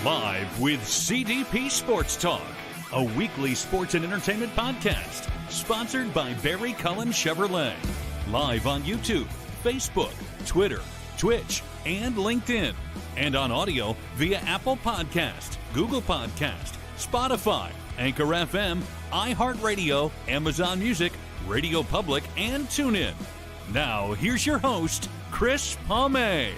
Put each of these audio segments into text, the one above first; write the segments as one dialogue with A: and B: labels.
A: Live with CDP Sports Talk, a weekly sports and entertainment podcast sponsored by Barry Cullen Chevrolet. Live on YouTube, Facebook, Twitter, Twitch, and LinkedIn. And on audio via Apple Podcast, Google Podcast, Spotify, Anchor FM, iHeartRadio, Amazon Music, Radio Public, and TuneIn. Now, here's your host, Chris Palme.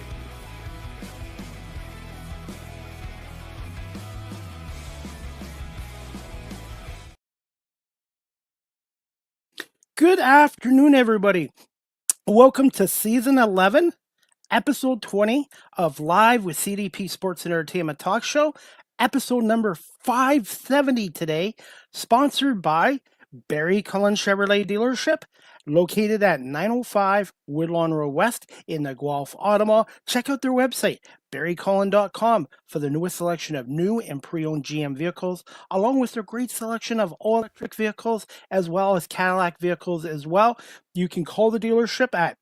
B: Good afternoon, everybody. Welcome to Season 11, Episode 20 of Live with CDP Sports and Entertainment Talk Show, episode number 570 today, sponsored by Barry Cullen Chevrolet Dealership, located at 905 Woodlawn Road West in the Guelph, Ottawa. Check out their website, barrycullen.com, for the newest selection of new and pre-owned GM vehicles, along with their great selection of all-electric vehicles, as well as Cadillac vehicles as well. You can call the dealership at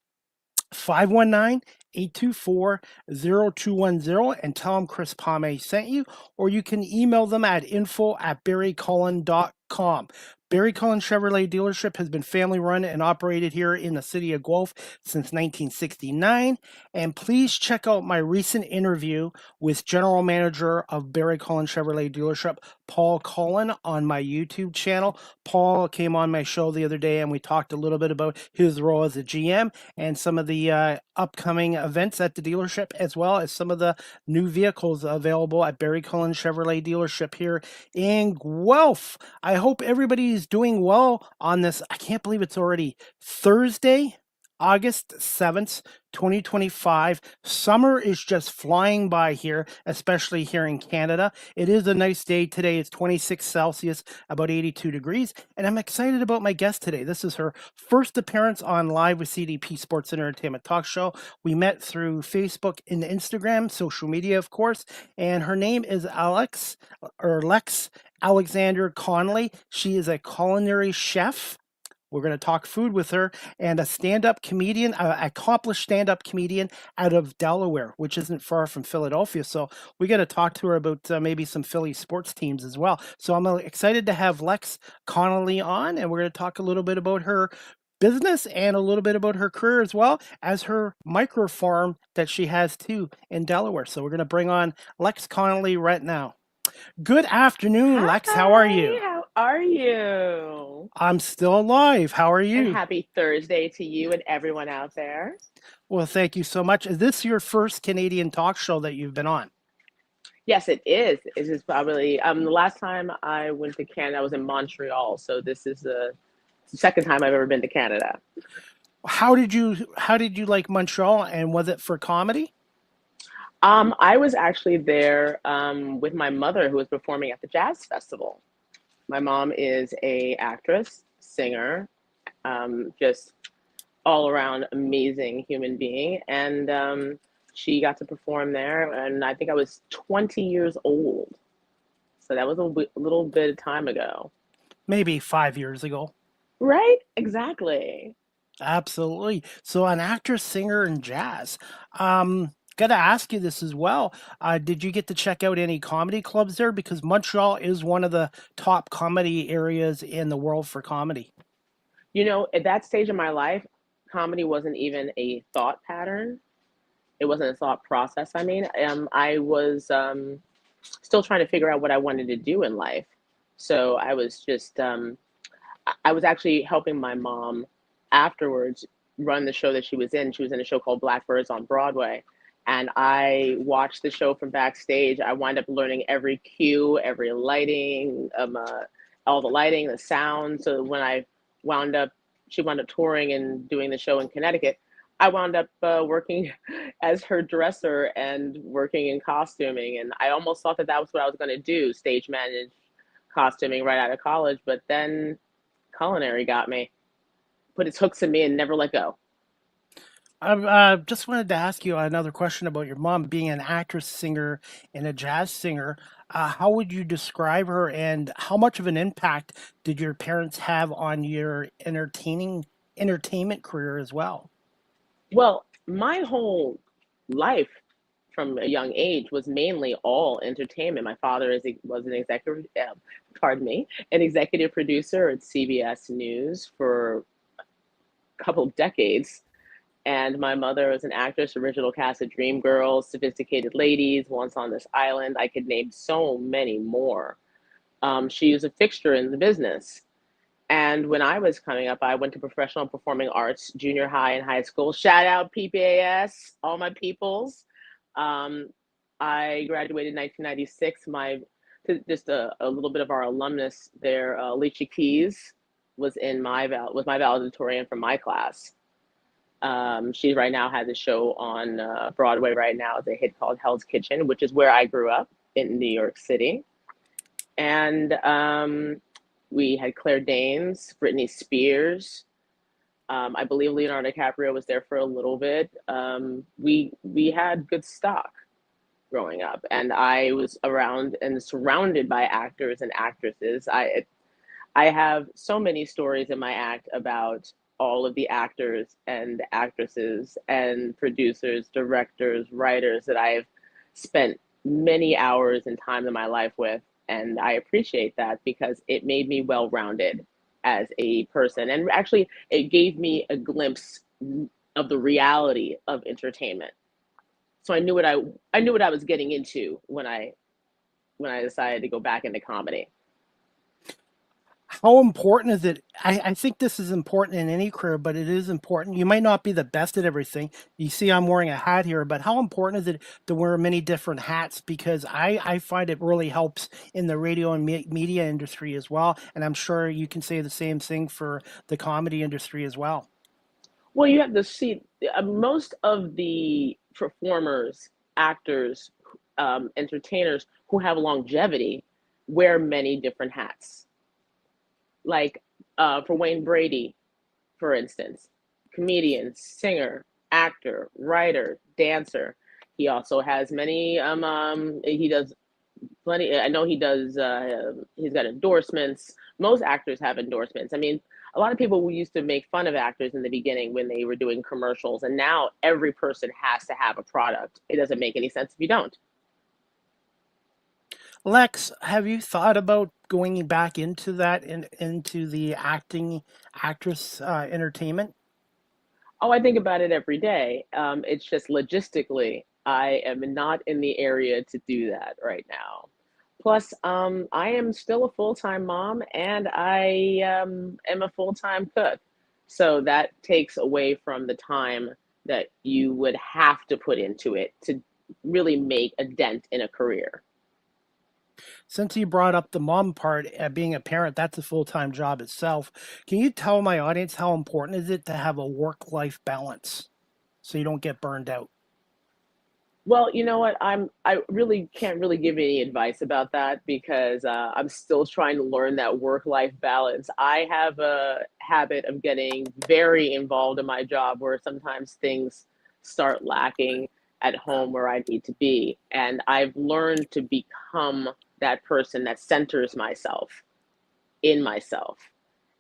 B: 519-824-0210 and tell them Chris Palme sent you, or you can email them at info@barrycullen.com. Barry Cullen Chevrolet Dealership has been family run and operated here in the city of Guelph since 1969. And please check out my recent interview with General Manager of Barry Cullen Chevrolet Dealership, Paul Cullen, on my YouTube channel. Paul came on my show the other day and we talked a little bit about his role as a GM and some of the upcoming events at the dealership, as well as some of the new vehicles available at Barry Cullen Chevrolet Dealership here in Guelph. I hope everybody's doing well on this. I can't believe it's already Thursday, August 7th, 2025. Summer is just flying by here, especially here in Canada. It is a nice day today. It's 26 Celsius, about 82 degrees, and I'm excited about my guest today. This is her first appearance on Live with CDP Sports and Entertainment Talk Show. We met through Facebook and Instagram, social media, of course, and her name is Lex Alexander Conley. She is a culinary chef. We're going to talk food with her, and a stand-up comedian, accomplished stand-up comedian out of Delaware, which isn't far from Philadelphia. So we got to talk to her about maybe some Philly sports teams as well. So I'm excited to have Lex Conley on, and we're going to talk a little bit about her business and a little bit about her career, as well as her micro farm that she has too in Delaware. So we're going to bring on Lex Conley right now. Good afternoon, Lex. How are you?
C: How are you?
B: I'm still alive. How are you?
C: And happy Thursday to you and everyone out there.
B: Well, thank you so much. Is this your first Canadian talk show that you've been on?
C: Yes, it is. It is probably the last time I went to Canada, I was in Montreal. So this is the second time I've ever been to Canada.
B: How did you like Montreal, and was it for comedy?
C: I was actually there with my mother, who was performing at the jazz festival. My mom is a actress, singer, just all around amazing human being. And she got to perform there. And I think I was 20 years old. So that was a little bit of time ago.
B: Maybe 5 years ago.
C: Right? Exactly.
B: Absolutely. So an actress, singer, and jazz. Got to ask you this as well. Did you get to check out any comedy clubs there? Because Montreal is one of the top comedy areas in the world for comedy.
C: You know, at that stage of my life, comedy wasn't even a thought pattern. It wasn't a thought process. I mean, I was still trying to figure out what I wanted to do in life. So I was just, I was actually helping my mom afterwards run the show that she was in. She was in a show called Blackbirds on Broadway. And I watched the show from backstage. I wound up learning every cue, every lighting, all the lighting, the sound. So when she wound up touring and doing the show in Connecticut, I wound up working as her dresser and working in costuming. And I almost thought that was what I was going to do, stage manage costuming right out of college. But then culinary got me, put its hooks in me and never let go.
B: I just wanted to ask you another question about your mom being an actress, singer, and a jazz singer. How would you describe her, and how much of an impact did your parents have on your entertainment career as well?
C: Well, my whole life from a young age was mainly all entertainment. My father was an executive, pardon me, an executive producer at CBS News for a couple of decades. And my mother was an actress, original cast of Dreamgirls, Sophisticated Ladies, Once on This Island. I could name so many more. She was a fixture in the business. And when I was coming up, I went to professional performing arts, junior high and high school. Shout out PPAS, all my peoples. Um, I graduated in 1996. Just a little bit of our alumnus there, Alicia Keys, was my valedictorian from my class. She right now has a show on Broadway right now. It's a hit called Hell's Kitchen, which is where I grew up in New York City. And we had Claire Danes, Britney Spears. I believe Leonardo DiCaprio was there for a little bit. We had good stock growing up, and I was around and surrounded by actors and actresses. I have so many stories in my act about all of the actors and actresses and producers, directors, writers that I've spent many hours and time in my life with. And I appreciate that because it made me well-rounded as a person. And actually, it gave me a glimpse of the reality of entertainment. So I knew what I was getting into when I decided to go back into comedy.
B: How important is it? I think this is important in any career, but it is important. You might not be the best at everything. You see, I'm wearing a hat here, but how important is it to wear many different hats? Because I find it really helps in the radio and media industry as well. And I'm sure you can say the same thing for the comedy industry as well.
C: Well, you have to see most of the performers, actors, entertainers who have longevity wear many different hats. Like for Wayne Brady, for instance, comedian, singer, actor, writer, dancer. He also has many. He does plenty. I know he does. He's got endorsements. Most actors have endorsements. I mean, a lot of people used to make fun of actors in the beginning when they were doing commercials, and now every person has to have a product. It doesn't make any sense if you don't.
B: Lex, have you thought about going back into that into the actress entertainment?
C: Oh, I think about it every day. It's just logistically, I am not in the area to do that right now. Plus, I am still a full-time mom and I am a full-time cook. So that takes away from the time that you would have to put into it to really make a dent in a career.
B: Since you brought up the mom part, being a parent, that's a full-time job itself. Can you tell my audience how important is it to have a work-life balance so you don't get burned out?
C: Well, you know what? I really can't really give any advice about that because I'm still trying to learn that work-life balance. I have a habit of getting very involved in my job where sometimes things start lacking at home where I need to be. And I've learned to become that person that centers myself in myself.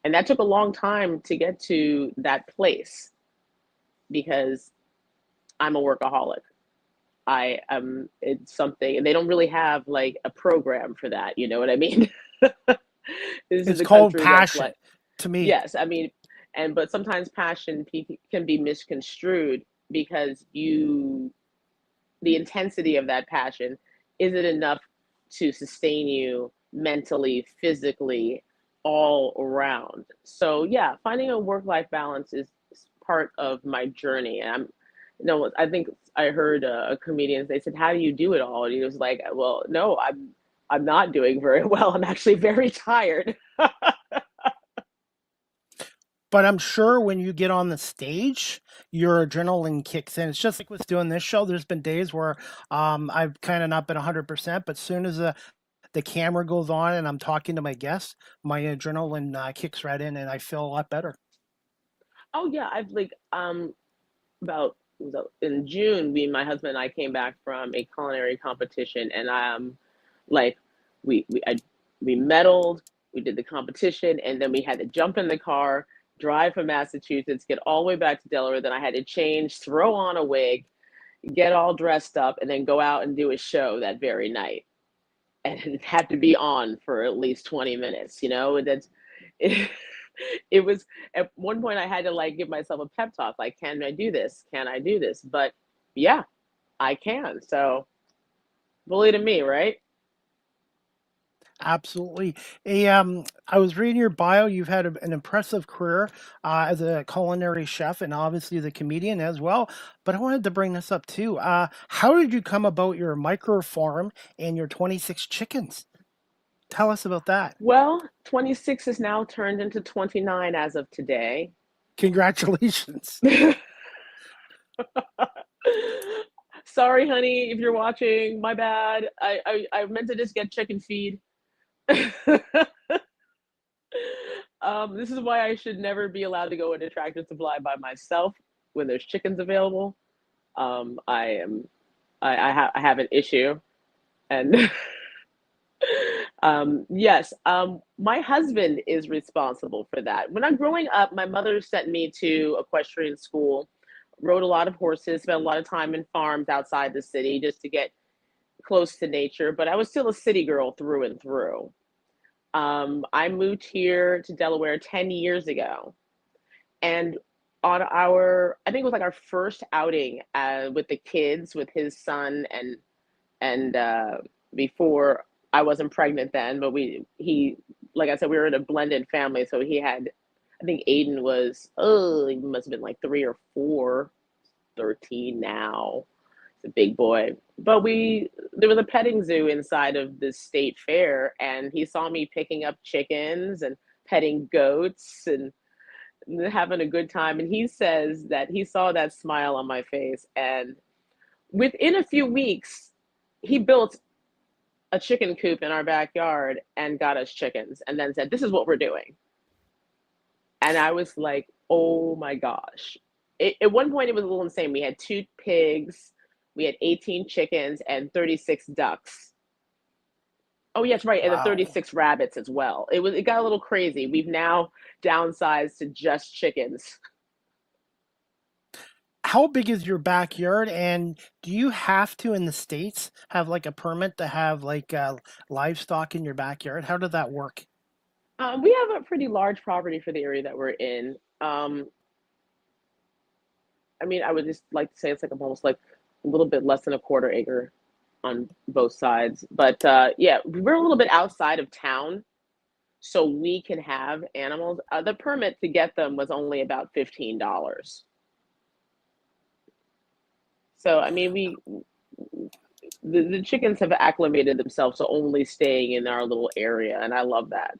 C: And that took a long time to get to that place because I'm a workaholic. It's something, and they don't really have like a program for that. You know what I mean? This is
B: It's
C: a
B: called
C: country that's
B: passion
C: like,
B: to me.
C: yes, I mean, but sometimes passion can be misconstrued because the intensity of that passion isn't enough to sustain you mentally, physically, all around. So yeah, finding a work-life balance is part of my journey. And I think I heard a comedian, they said, how do you do it all? And he was like, well, no, I'm not doing very well. I'm actually very tired.
B: But I'm sure when you get on the stage, your adrenaline kicks in. It's just like with doing this show. There's been days where I've kind of not been 100%, but as soon as the camera goes on and I'm talking to my guests, my adrenaline kicks right in and I feel a lot better.
C: Oh yeah, I've like about in June, my husband and I came back from a culinary competition, and like we medaled, we did the competition, and then we had to jump in the car, drive from Massachusetts, get all the way back to Delaware. Then I had to change, throw on a wig, get all dressed up, and then go out and do a show that very night, and it had to be on for at least 20 minutes, and it, it was at one point I had to like give myself a pep talk, like, can I do this? Can I do this? But yeah, I can. So bully to me, right?
B: Absolutely. I was reading your bio. You've had an impressive career as a culinary chef and obviously the comedian as well. But I wanted to bring this up too. How did you come about your micro farm and your 26 chickens? Tell us about that.
C: Well, 26 is now turned into 29 as of today.
B: Congratulations.
C: Sorry, honey, if you're watching, my bad. I meant to just get chicken feed. This is why I should never be allowed to go into Tractor Supply by myself when there's chickens available. I have an issue, and yes, my husband is responsible for that. When I'm growing up, my mother sent me to equestrian school, rode a lot of horses, spent a lot of time in farms outside the city just to get close to nature. But I was still a city girl through and through. I moved here to Delaware 10 years ago. And on I think it was like our first outing with the kids, with his son, and before I wasn't pregnant then, but like I said, we were in a blended family. So I think Aiden was, he must have been like 3 or 4, 13 now. It's a big boy. But there was a petting zoo inside of the state fair, and he saw me picking up chickens and petting goats and having a good time. And he says that he saw that smile on my face, and within a few weeks, he built a chicken coop in our backyard and got us chickens, and then said, "This is what we're doing." And I was like, "Oh my gosh!" At one point, it was a little insane. We had 2 pigs, we had 18 chickens, and 36 ducks. Oh yes, right, and the
B: Wow.
C: 36 rabbits as well. It got a little crazy. We've now downsized to just chickens.
B: How big is your backyard? And do you have to in the States have like a permit to have like livestock in your backyard? How did that work?
C: We have a pretty large property for the area that we're in. Um, I mean, I would just like to say it's like almost like a little bit less than a quarter acre on both sides. But yeah, we're a little bit outside of town, so we can have animals. The permit to get them was only about $15. So I mean, the chickens have acclimated themselves to only staying in our little area, and I love that.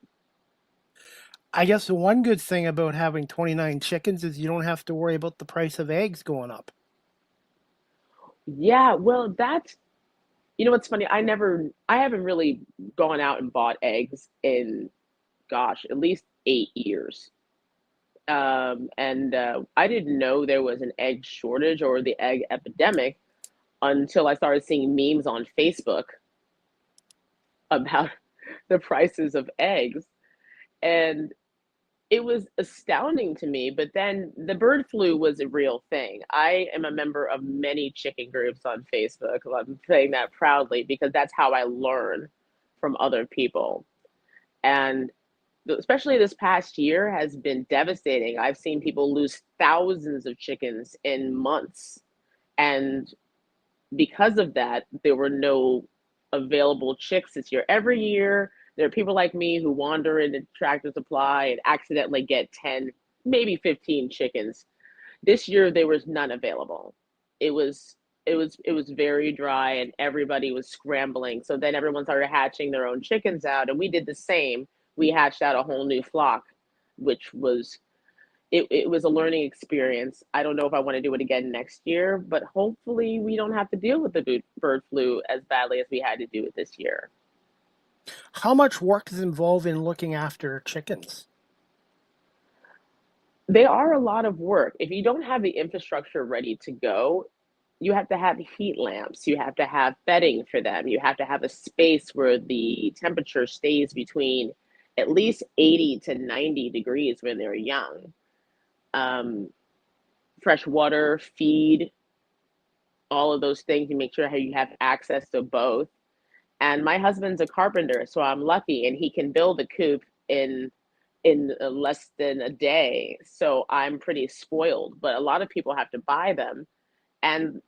B: I guess the one good thing about having 29 chickens is you don't have to worry about the price of eggs going up.
C: Yeah, well, what's funny? I haven't really gone out and bought eggs in, gosh, at least 8 years. And I didn't know there was an egg shortage or the egg epidemic until I started seeing memes on Facebook about the prices of eggs. And it was astounding to me. But then the bird flu was a real thing. I am a member of many chicken groups on Facebook. I'm saying that proudly because that's how I learn from other people. And especially this past year has been devastating. I've seen people lose thousands of chickens in months. And because of that, there were no available chicks this year. Every year, there are people like me who wander into Tractor Supply and accidentally get 10, maybe 15 chickens. This year, there was none available. It was very dry, and everybody was scrambling. So then everyone started hatching their own chickens out, and we did the same. We hatched out a whole new flock, which was it was a learning experience. I don't know if I want to do it again next year, but hopefully we don't have to deal with the bird flu as badly as we had to do it this year.
B: How much work is involved in looking after chickens?
C: They are a lot of work. If you don't have the infrastructure ready to go, you have to have heat lamps, you have to have bedding for them, you have to have a space where the temperature stays between at least 80 to 90 degrees when they're young. Um, Fresh water, feed, all of those things. You make sure how you have access to both. And my husband's a carpenter, so I'm lucky, and he can build a coop in less than a day. So I'm pretty spoiled. But a lot of people have to buy them, and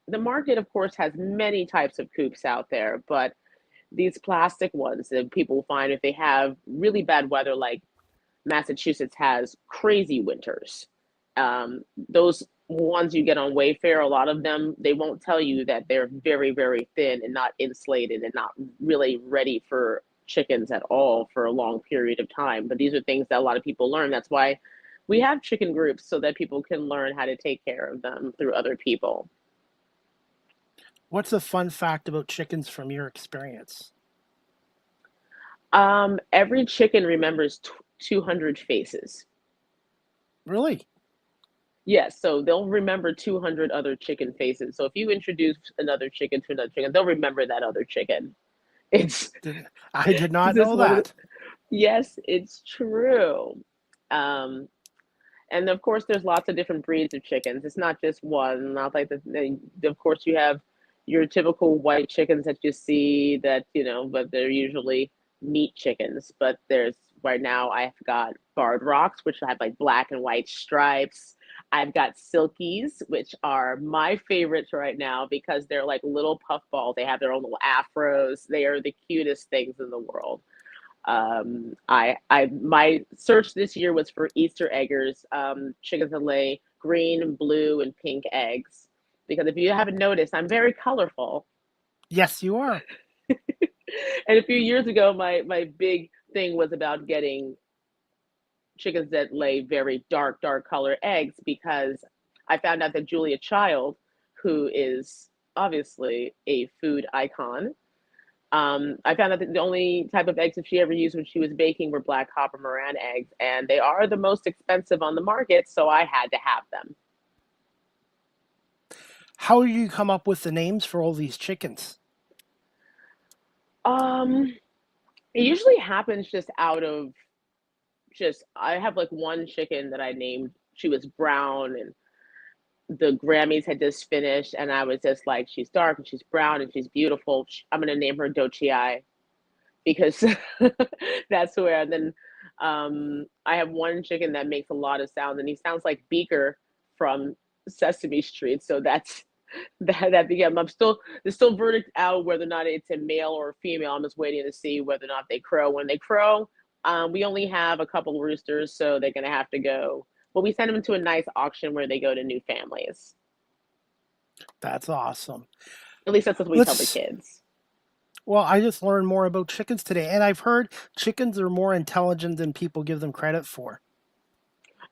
C: the market, of course, has many types of coops out there. But these plastic ones that people find if they have really bad weather, like Massachusetts has crazy winters. Those ones you get on Wayfair, a lot of them, they won't tell you that they're very, very thin and not insulated and not really ready for chickens at all for a long period of time. But these are things that a lot of people learn. That's why we have chicken groups, so that people can learn how to take care of them through other people.
B: What's a fun fact about chickens from your experience?
C: Every chicken remembers 200 faces.
B: Really?
C: Yes, so they'll remember 200 other chicken faces. So if you introduce another chicken to another chicken, they'll remember that other chicken. It's
B: I did not
C: just
B: know
C: one of the,
B: that.
C: yes, it's true. Um, and of course, there's lots of different breeds of chickens. It's not just one. Not like of course, you have your typical white chickens that you see that, but they're usually meat chickens. But there's right now, I've got barred rocks, which have like black and white stripes. I've got silkies, which are my favorites right now because they're like little puffballs. They have their own little afros. They are the cutest things in the world. My search this year was for Easter eggers, chickens that lay green, blue, and pink eggs. Because if you haven't noticed, I'm very colorful.
B: Yes, you are.
C: And a few years ago, my big thing was about getting chickens that lay very dark color eggs because I found out that Julia Child, who is obviously a food icon, I found out that the only type of eggs that she ever used when she was baking were black copper Moran eggs, and they are the most expensive on the market, so I had to have them.
B: How do you come up with the names for all these chickens?
C: Um, it usually happens just out of just I have like one chicken that I named. She was brown, and the Grammys had just finished, and I was just like, she's dark and she's brown and she's beautiful. I'm gonna name her Dochii because that's where. And then I have one chicken that makes a lot of sounds, and he sounds like Beaker from Sesame Street. So that became. There's still verdict out whether or not it's a male or a female. I'm just waiting to see whether or not they crow. When they crow, we only have a couple roosters, so they're gonna have to go. But we send them to a nice auction where they go to new families.
B: That's awesome.
C: At least that's what we tell the
B: Let's
C: kids.
B: Well, I just learned more about chickens today, and I've heard chickens are more intelligent than people give them credit for.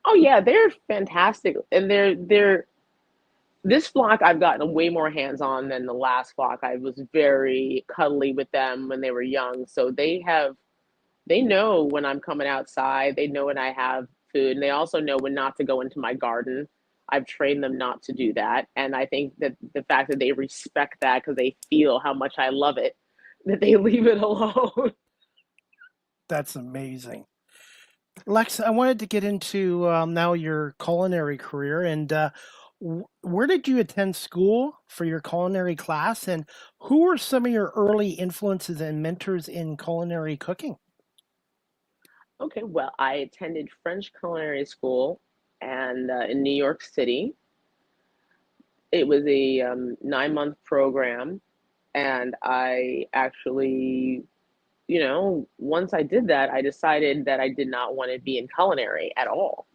C: Oh yeah, they're fantastic, and they're this flock I've gotten way more hands on than the last flock. I was very cuddly with them when they were young, so they know when I'm coming outside. They know when I have food, and they also know when not to go into my garden. I've trained them not to do that, and I think that the fact that they respect that because they feel how much I love it, that they leave it alone.
B: That's amazing. Lex, I wanted to get into now your culinary career, and where did you attend school for your culinary class, and who were some of your early influences and mentors in culinary cooking?
C: Okay, well, I attended French culinary school and in New York City. It was a 9-month program, and I actually, once I did that, I decided that I did not want to be in culinary at all.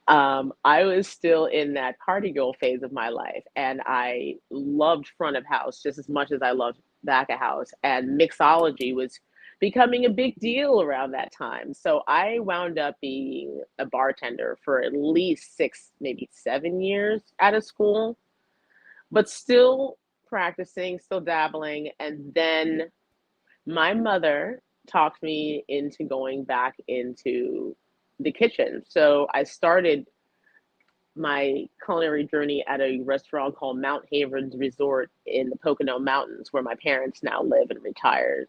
C: I was still in that party girl phase of my life, and I loved front of house just as much as I loved back of house. And mixology was becoming a big deal around that time. So I wound up being a bartender for at least 6, maybe 7 years out of school, but still practicing, still dabbling. And then my mother talked me into going back into the kitchen. So I started my culinary journey at a restaurant called Mount Havens Resort in the Pocono Mountains, where my parents now live and retired.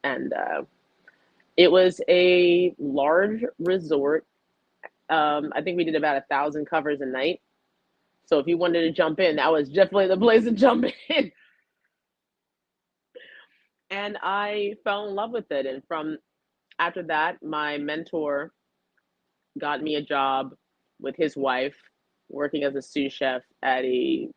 C: And it was a large resort. I think we did about 1,000 covers a night. So if you wanted to jump in, that was definitely the place to jump in. And I fell in love with it. And from after that, my mentor got me a job with his wife working as a sous chef at a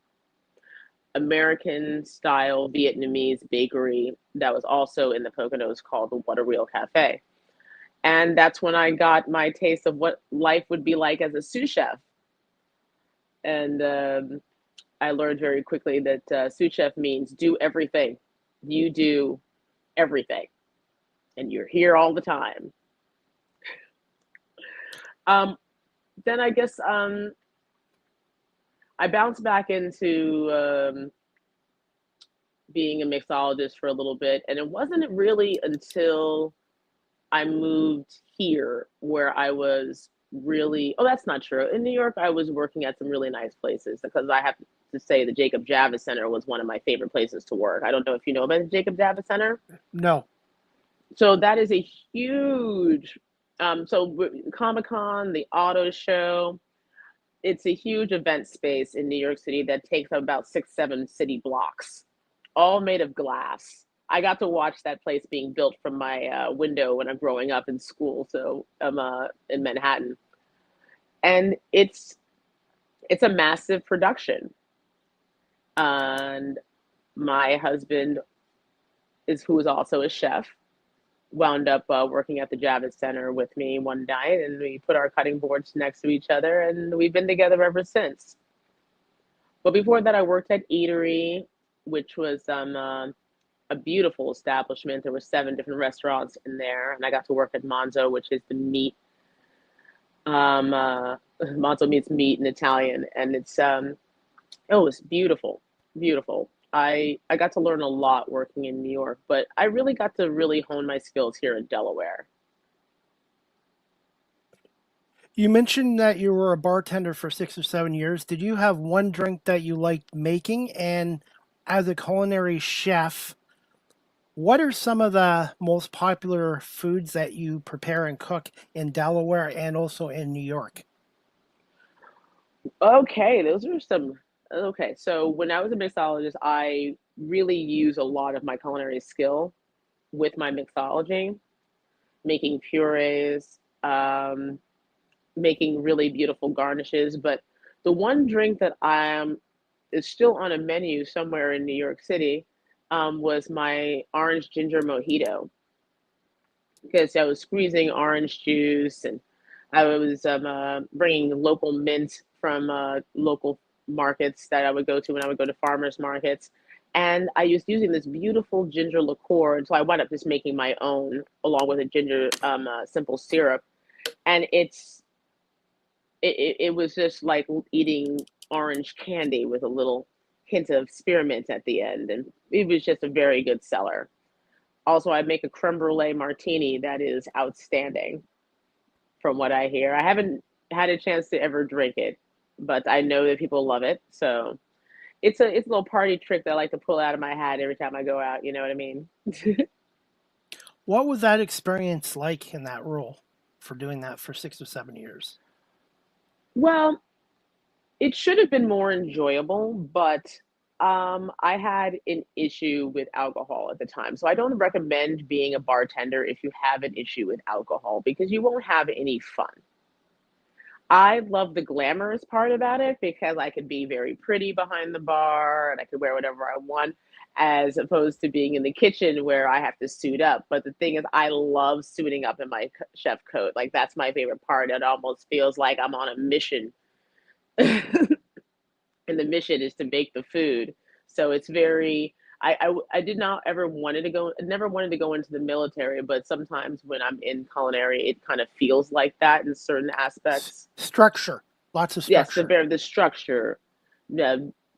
C: American style Vietnamese bakery that was also in the Poconos called the What a Real Cafe. And that's when I got my taste of what life would be like as a sous chef. And I learned very quickly that sous chef means do everything. You do everything, and you're here all the time. Then I guess I bounced back into being a mixologist for a little bit, and it wasn't really until I moved here where I was really, oh, that's not true. In New York, I was working at some really nice places because I have to say the Jacob Javits Center was one of my favorite places to work. I don't know if you know about the Jacob Javits Center.
B: No.
C: So that is a huge, Comic-Con, the auto show, it's a huge event space in New York City that takes up about 6, 7 city blocks, all made of glass. I got to watch that place being built from my window when I'm growing up in school. So I'm in Manhattan, and it's a massive production. And my husband who is also a chef, wound up working at the Javits Center with me one night, and we put our cutting boards next to each other, and we've been together ever since. But before that, I worked at Eatery, which was a beautiful establishment. There were 7 different restaurants in there, and I got to work at Monzo, which is the meat. Monzo means meat in Italian, and it's beautiful, beautiful. I got to learn a lot working in New York, but I really got to really hone my skills here in Delaware.
B: You mentioned that you were a bartender for 6 or 7 years. Did you have one drink that you liked making? And as a culinary chef, what are some of the most popular foods that you prepare and cook in Delaware and also in New York?
C: Okay, those are some. Okay, so when I was a mixologist, I really use a lot of my culinary skill with my mixology, making purees, making really beautiful garnishes. But the one drink that is still on a menu somewhere in New York City was my orange ginger mojito, because I was squeezing orange juice, and I was bringing local mint from local markets that I would go to when I would go to farmers markets. And I was using this beautiful ginger liqueur. And so I wound up just making my own along with a ginger simple syrup. And it was just like eating orange candy with a little hint of spearmint at the end. And it was just a very good seller. Also, I make a creme brulee martini that is outstanding from what I hear. I haven't had a chance to ever drink it, but I know that people love it. So it's a little party trick that I like to pull out of my hat every time I go out. You know what I mean?
B: What was that experience like in that role for doing that for 6 or 7 years?
C: Well, it should have been more enjoyable, but I had an issue with alcohol at the time. So I don't recommend being a bartender if you have an issue with alcohol because you won't have any fun. I love the glamorous part about it because I could be very pretty behind the bar and I could wear whatever I want, as opposed to being in the kitchen where I have to suit up. But the thing is, I love suiting up in my chef coat. Like, that's my favorite part. It almost feels like I'm on a mission. And the mission is to make the food. So it's very, I did not ever wanted to go, never wanted to go into the military, but sometimes when I'm in culinary, it kind of feels like that in certain aspects.
B: Structure, lots of
C: Yes,
B: structure.
C: the structure,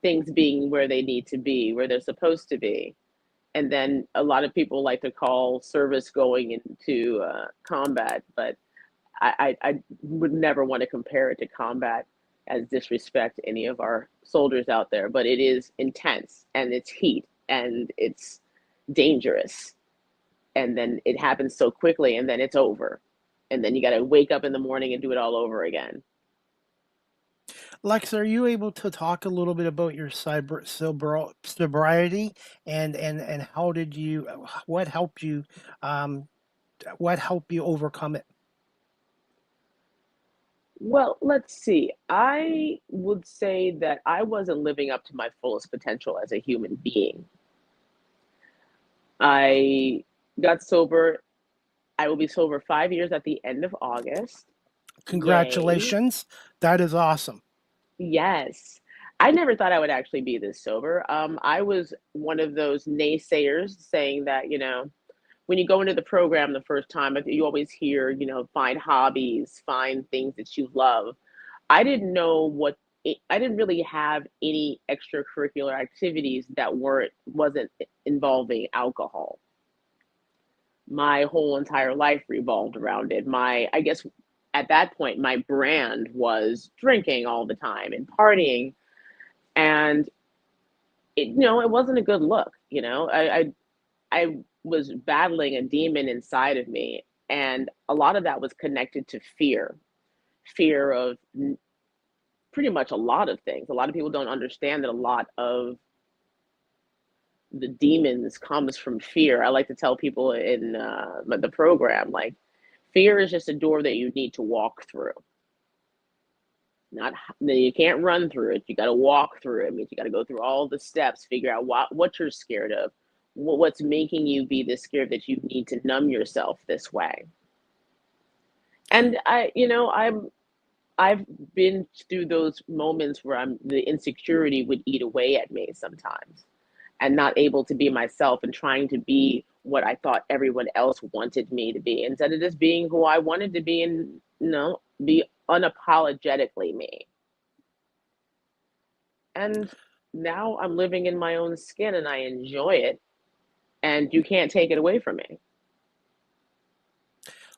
C: things being where they need to be, where they're supposed to be. And then a lot of people like to call service going into combat, but I would never want to compare it to combat as disrespect any of our soldiers out there, but it is intense and it's heat and it's dangerous. And then it happens so quickly and then it's over. And then you got to wake up in the morning and do it all over again.
B: Lex, are you able to talk a little bit about your sobriety and how did you what helped you um, what helped you overcome it?
C: Well, let's see. I would say that I wasn't living up to my fullest potential as a human being. I got sober. I will be sober 5 years at the end of August. Yay.
B: Congratulations. That is awesome.
C: Yes. I never thought I would actually be this sober. I was one of those naysayers saying that, when you go into the program the first time, you always hear, find hobbies, find things that you love. I didn't know I didn't really have any extracurricular activities that wasn't involving alcohol. My whole entire life revolved around it. I guess at that point, my brand was drinking all the time and partying. And it wasn't a good look. I was battling a demon inside of me. And a lot of that was connected to fear of pretty much a lot of things. A lot of people don't understand that a lot of the demons comes from fear. I like to tell people in the program, like, fear is just a door that you need to walk through. Not You can't run through it. You got to walk through it. It means you got to go through all the steps, figure out what you're scared of, what's making you be this scared that you need to numb yourself this way. And I've been through those moments where the insecurity would eat away at me sometimes, and not able to be myself and trying to be what I thought everyone else wanted me to be instead of just being who I wanted to be and be unapologetically me. And now I'm living in my own skin and I enjoy it, and you can't take it away from me.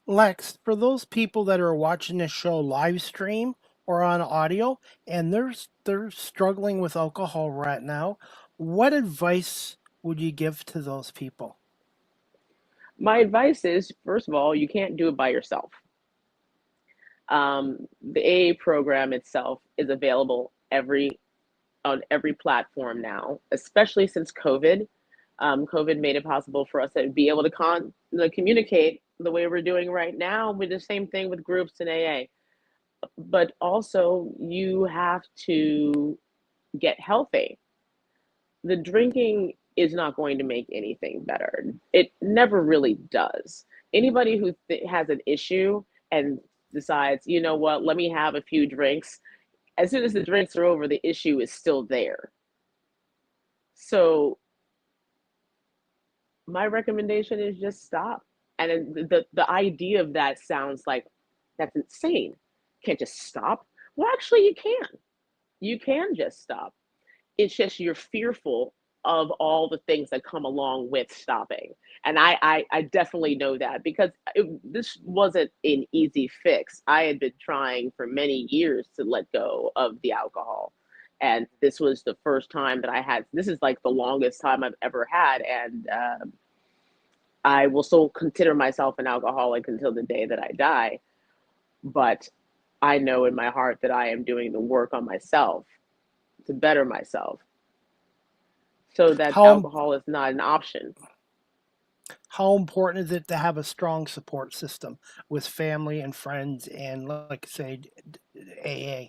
B: Lex, for those people that are watching this show live stream or on audio and they're struggling with alcohol right now, what advice would you give to those people?
C: My advice is, first of all, you can't do it by yourself. The AA program itself is available on every platform now, especially since COVID. COVID made it possible for us to be able to communicate the way we're doing right now. With the same thing with groups in AA. But also, you have to get healthy. The drinking is not going to make anything better. It never really does. Anybody who has an issue and decides, you know what, let me have a few drinks, as soon as the drinks are over, the issue is still there. So my recommendation is just stop. And the idea of that sounds like that's insane. Can't just stop. Well, actually, you can. You can just stop. It's just you're fearful of all the things that come along with stopping. And I definitely know that because this wasn't an easy fix. I had been trying for many years to let go of the alcohol. And this was the first time that this is like the longest time I've ever had. And I will still consider myself an alcoholic until the day that I die. But I know in my heart that I am doing the work on myself to better myself so that
B: How
C: alcohol is not an option.
B: how important is it to have a strong support system with family and friends and like say AA?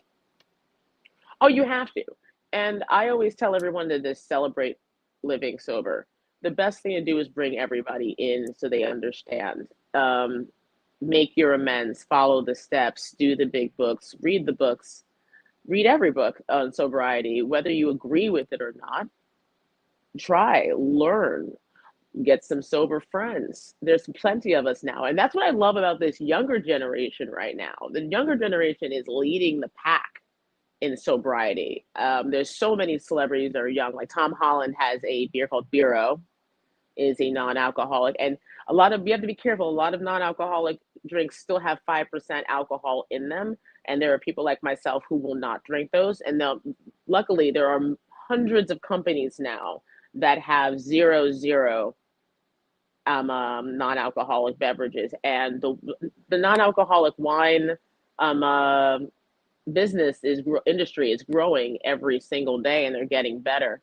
C: Oh, you have to. And I always tell everyone to just celebrate living sober. The best thing to do is bring everybody in so they understand. Make your amends, follow the steps, do the big books, read the books, read every book on sobriety, whether you agree with it or not. Try, learn, get some sober friends. There's plenty of us now. And that's what I love about this younger generation right now. The younger generation is leading the pack in sobriety. There's so many celebrities that are young. Like Tom Holland has a beer called Bureau, is a non-alcoholic, and you have to be careful. A lot of non-alcoholic drinks still have 5% alcohol in them, and there are people like myself who will not drink those. And luckily, there are hundreds of companies now that have zero non-alcoholic beverages, and the non-alcoholic wine industry is growing every single day, and they're getting better.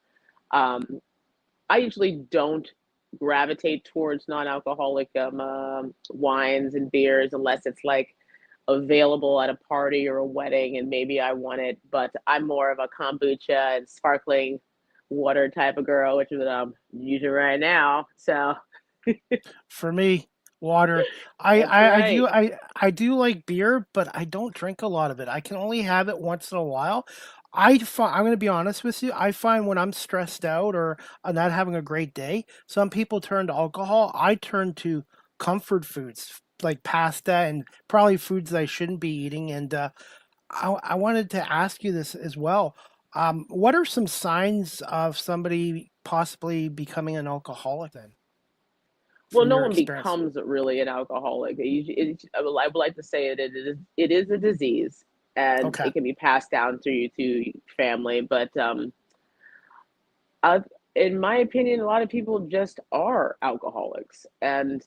C: Um, I usually don't gravitate towards non-alcoholic wines and beers unless it's like available at a party or a wedding and maybe I want it. But I'm more of a kombucha and sparkling water type of girl, which is what I'm using right now. So
B: For me, water. I,
C: that's
B: I I
C: right.
B: do I do like beer, but I don't drink a lot of it. I can only have it once in a while. I'm going to be honest with you. I find when I'm stressed out or I'm not having a great day, some people turn to alcohol. I turn to comfort foods like pasta and probably foods that I shouldn't be eating. And I wanted to ask you this as well. What are some signs of somebody possibly becoming an alcoholic then,
C: Well,
B: from
C: no
B: your
C: one
B: experience?
C: becomes really an alcoholic. I would like to say it is a disease, and
B: Okay.
C: it can be passed down through to family. But uh, in my opinion, a lot of people just are alcoholics, and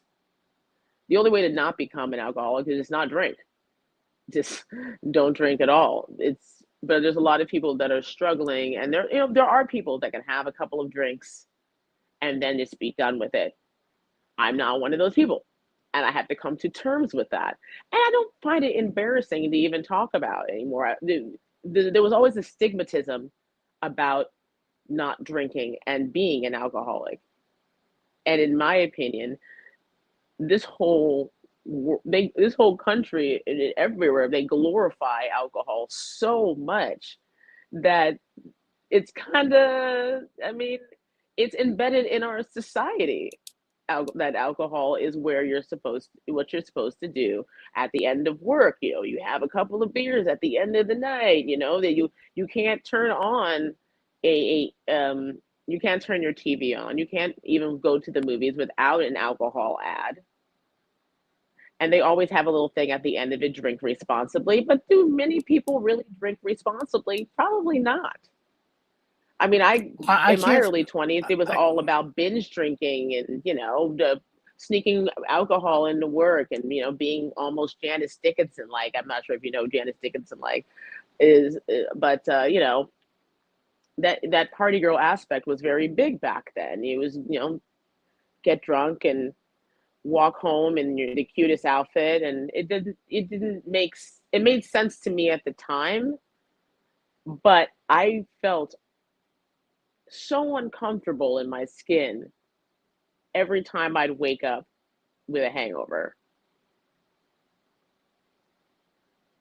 C: the only way to not become an alcoholic is just not drink. Just don't drink at all. It's but there's a lot of people that are struggling, and there are people that can have a couple of drinks and then just be done with it. I'm not one of those people. And I have to come to terms with that. And I don't find it embarrassing to even talk about anymore. There was always a stigmatism about not drinking and being an alcoholic. And in my opinion, this whole this whole country and everywhere they glorify alcohol so much that it's kind of, I mean, it's embedded in our society that alcohol is where what you're supposed to do at the end of work. You have a couple of beers at the end of the night. That you can't turn on you can't turn your TV on. You can't even go to the movies without an alcohol ad. And they always have a little thing at the end of it: drink responsibly. But do many people really drink responsibly? Probably not. I mean,
B: I
C: in my
B: can't.
C: early 20s, it was
B: I
C: all about binge drinking and, sneaking alcohol into work and, being almost Janice Dickinson like. I'm not sure if you know Janice Dickinson like is, but, that party girl aspect was very big back then. It was, get drunk and walk home in the cutest outfit. And it made sense to me at the time, but I felt so uncomfortable in my skin every time I'd wake up with a hangover.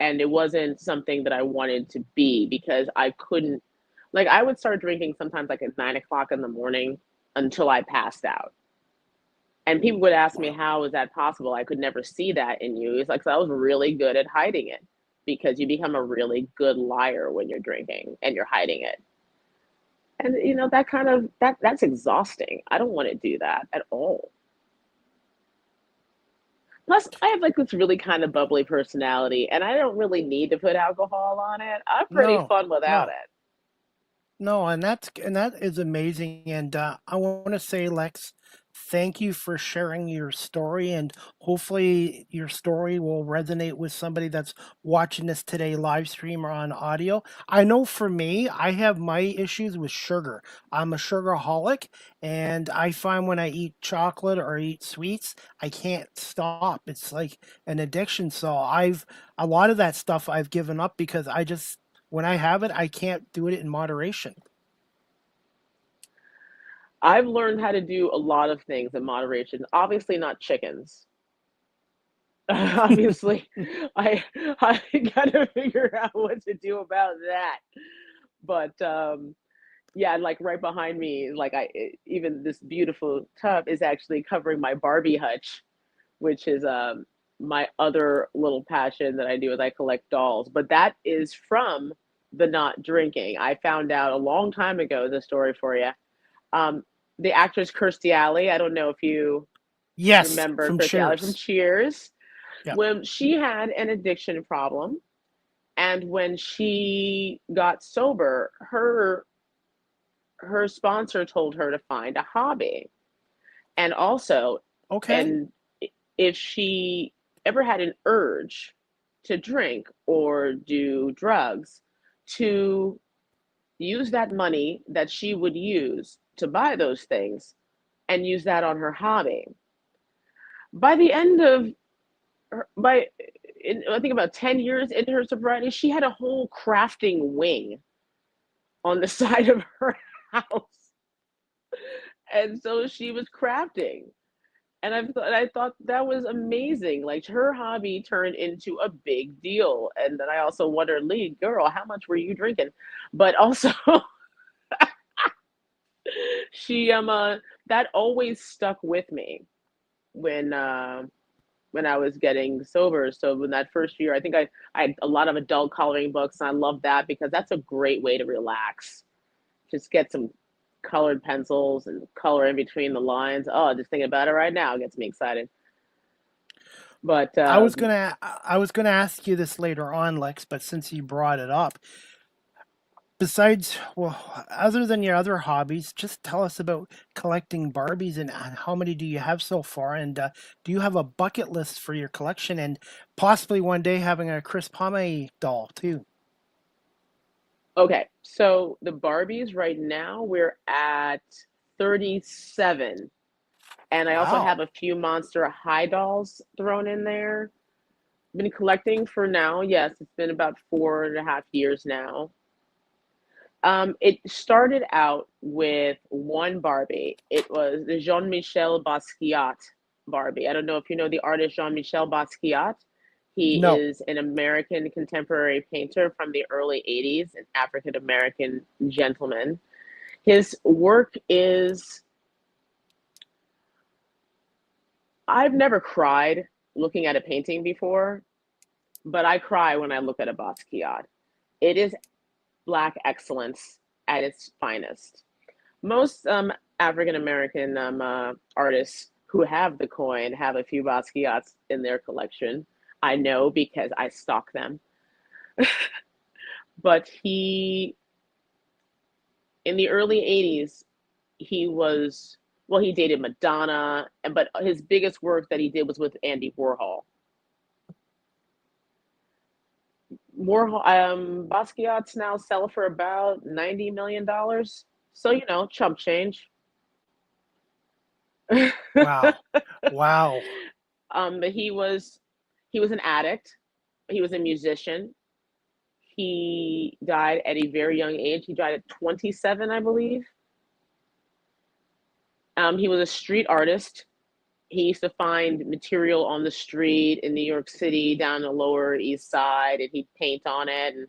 C: And it wasn't something that I wanted to be because I couldn't, like, I would start drinking sometimes like at 9 o'clock in the morning until I passed out. And people would ask me, how is that possible? I could never see that in you. It's like, so I was really good at hiding it because you become a really good liar when you're drinking and you're hiding it. And that kind of that's exhausting. I don't want to do that at all. Plus, I have like this really kind of bubbly personality, and I don't really need to put alcohol on it. I'm pretty
B: no
C: fun without
B: no
C: it.
B: no, and that is amazing. And I want to say, Lex, thank you for sharing your story, and hopefully your story will resonate with somebody that's watching this today live stream or on audio. I know for me, I have my issues with sugar. I'm a sugaraholic, and I find when I eat chocolate or eat sweets, I can't stop. It's like an addiction. So I've a lot of that stuff I've given up because I just when I have it, I can't do it in moderation.
C: I've learned how to do a lot of things in moderation. Obviously, not chickens. Obviously, I gotta figure out what to do about that. But yeah, like right behind me, like even this beautiful tub is actually covering my Barbie hutch, which is my other little passion that I do is I collect dolls. But that is from the not drinking. I found out a long time ago, the story for you. Um, the actress Kirstie Alley, I don't know if you
B: Yes,
C: remember
B: from
C: Kirstie Alley from
B: Cheers.
C: Cheers,
B: Yeah.
C: when she had an addiction problem. And when she got sober, her sponsor told her to find a hobby. And also,
B: Okay.
C: and if she ever had an urge, to drink or do drugs, to use that money that she would use to buy those things and use that on her hobby. By the end of I think about 10 years into her sobriety, she had a whole crafting wing on the side of her house. And so she was crafting. And I thought that was amazing. Like her hobby turned into a big deal. And then I also wondered, Lee, girl, how much were you drinking? But also, she that always stuck with me when I was getting sober. So in that first year, I think I had a lot of adult coloring books, and I love that because that's a great way to relax. Just get some colored pencils and color in between the lines. Oh, just thinking about it right now gets me excited. But
B: I was gonna ask you this later on, Lex, but since you brought it up, besides, well, other than your other hobbies, just tell us about collecting Barbies and how many do you have so far, and do you have a bucket list for your collection, and possibly one day having a Chris Pame doll too?
C: okay, so the Barbies right now we're at 37, and I also
B: Wow.
C: have a few Monster High dolls thrown in there. Been collecting for now. Yes, it's been about 4.5 years now. It started out with one Barbie. It was the Jean-Michel Basquiat Barbie. I don't know if you know the artist Jean-Michel Basquiat. He
B: No.
C: is an American contemporary painter from the early 80s, an African American gentleman. His work is, I've never cried looking at a painting before, but I cry when I look at a Basquiat. It is Black excellence at its finest. Most African American artists who have the coin have a few Basquiat's in their collection. I know because I stalk them. But in the early 80s, he was, well, he dated Madonna, but his biggest work that he did was with Andy Warhol. Warhol, Basquiat's now sell for about $90 million. So, chump change.
B: Wow. Wow.
C: But he was an addict. He was a musician. He died at a very young age. He died at 27, I believe. He was a street artist. He used to find material on the street in New York City, down the Lower East Side, and he'd paint on it. And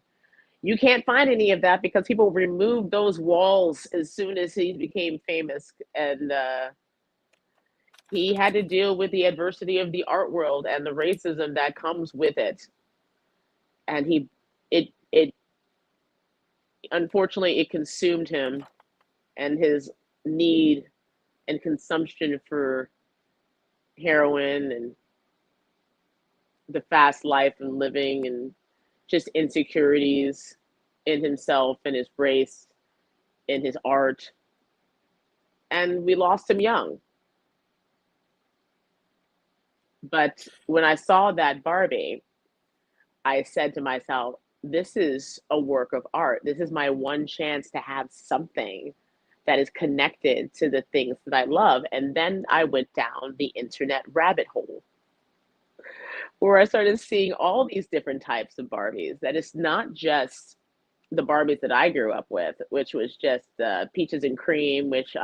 C: you can't find any of that because people removed those walls as soon as he became famous. And he had to deal with the adversity of the art world and the racism that comes with it. And it unfortunately it consumed him, and his need and consumption for heroin and the fast life and living and just insecurities in himself and his race, in his art. And we lost him young. But when I saw that Barbie, I said to myself, this is a work of art. This is my one chance to have something that is connected to the things that I love. And then I went down the internet rabbit hole where I started seeing all these different types of Barbies. That it's not just the Barbies that I grew up with, which was just peaches and cream, which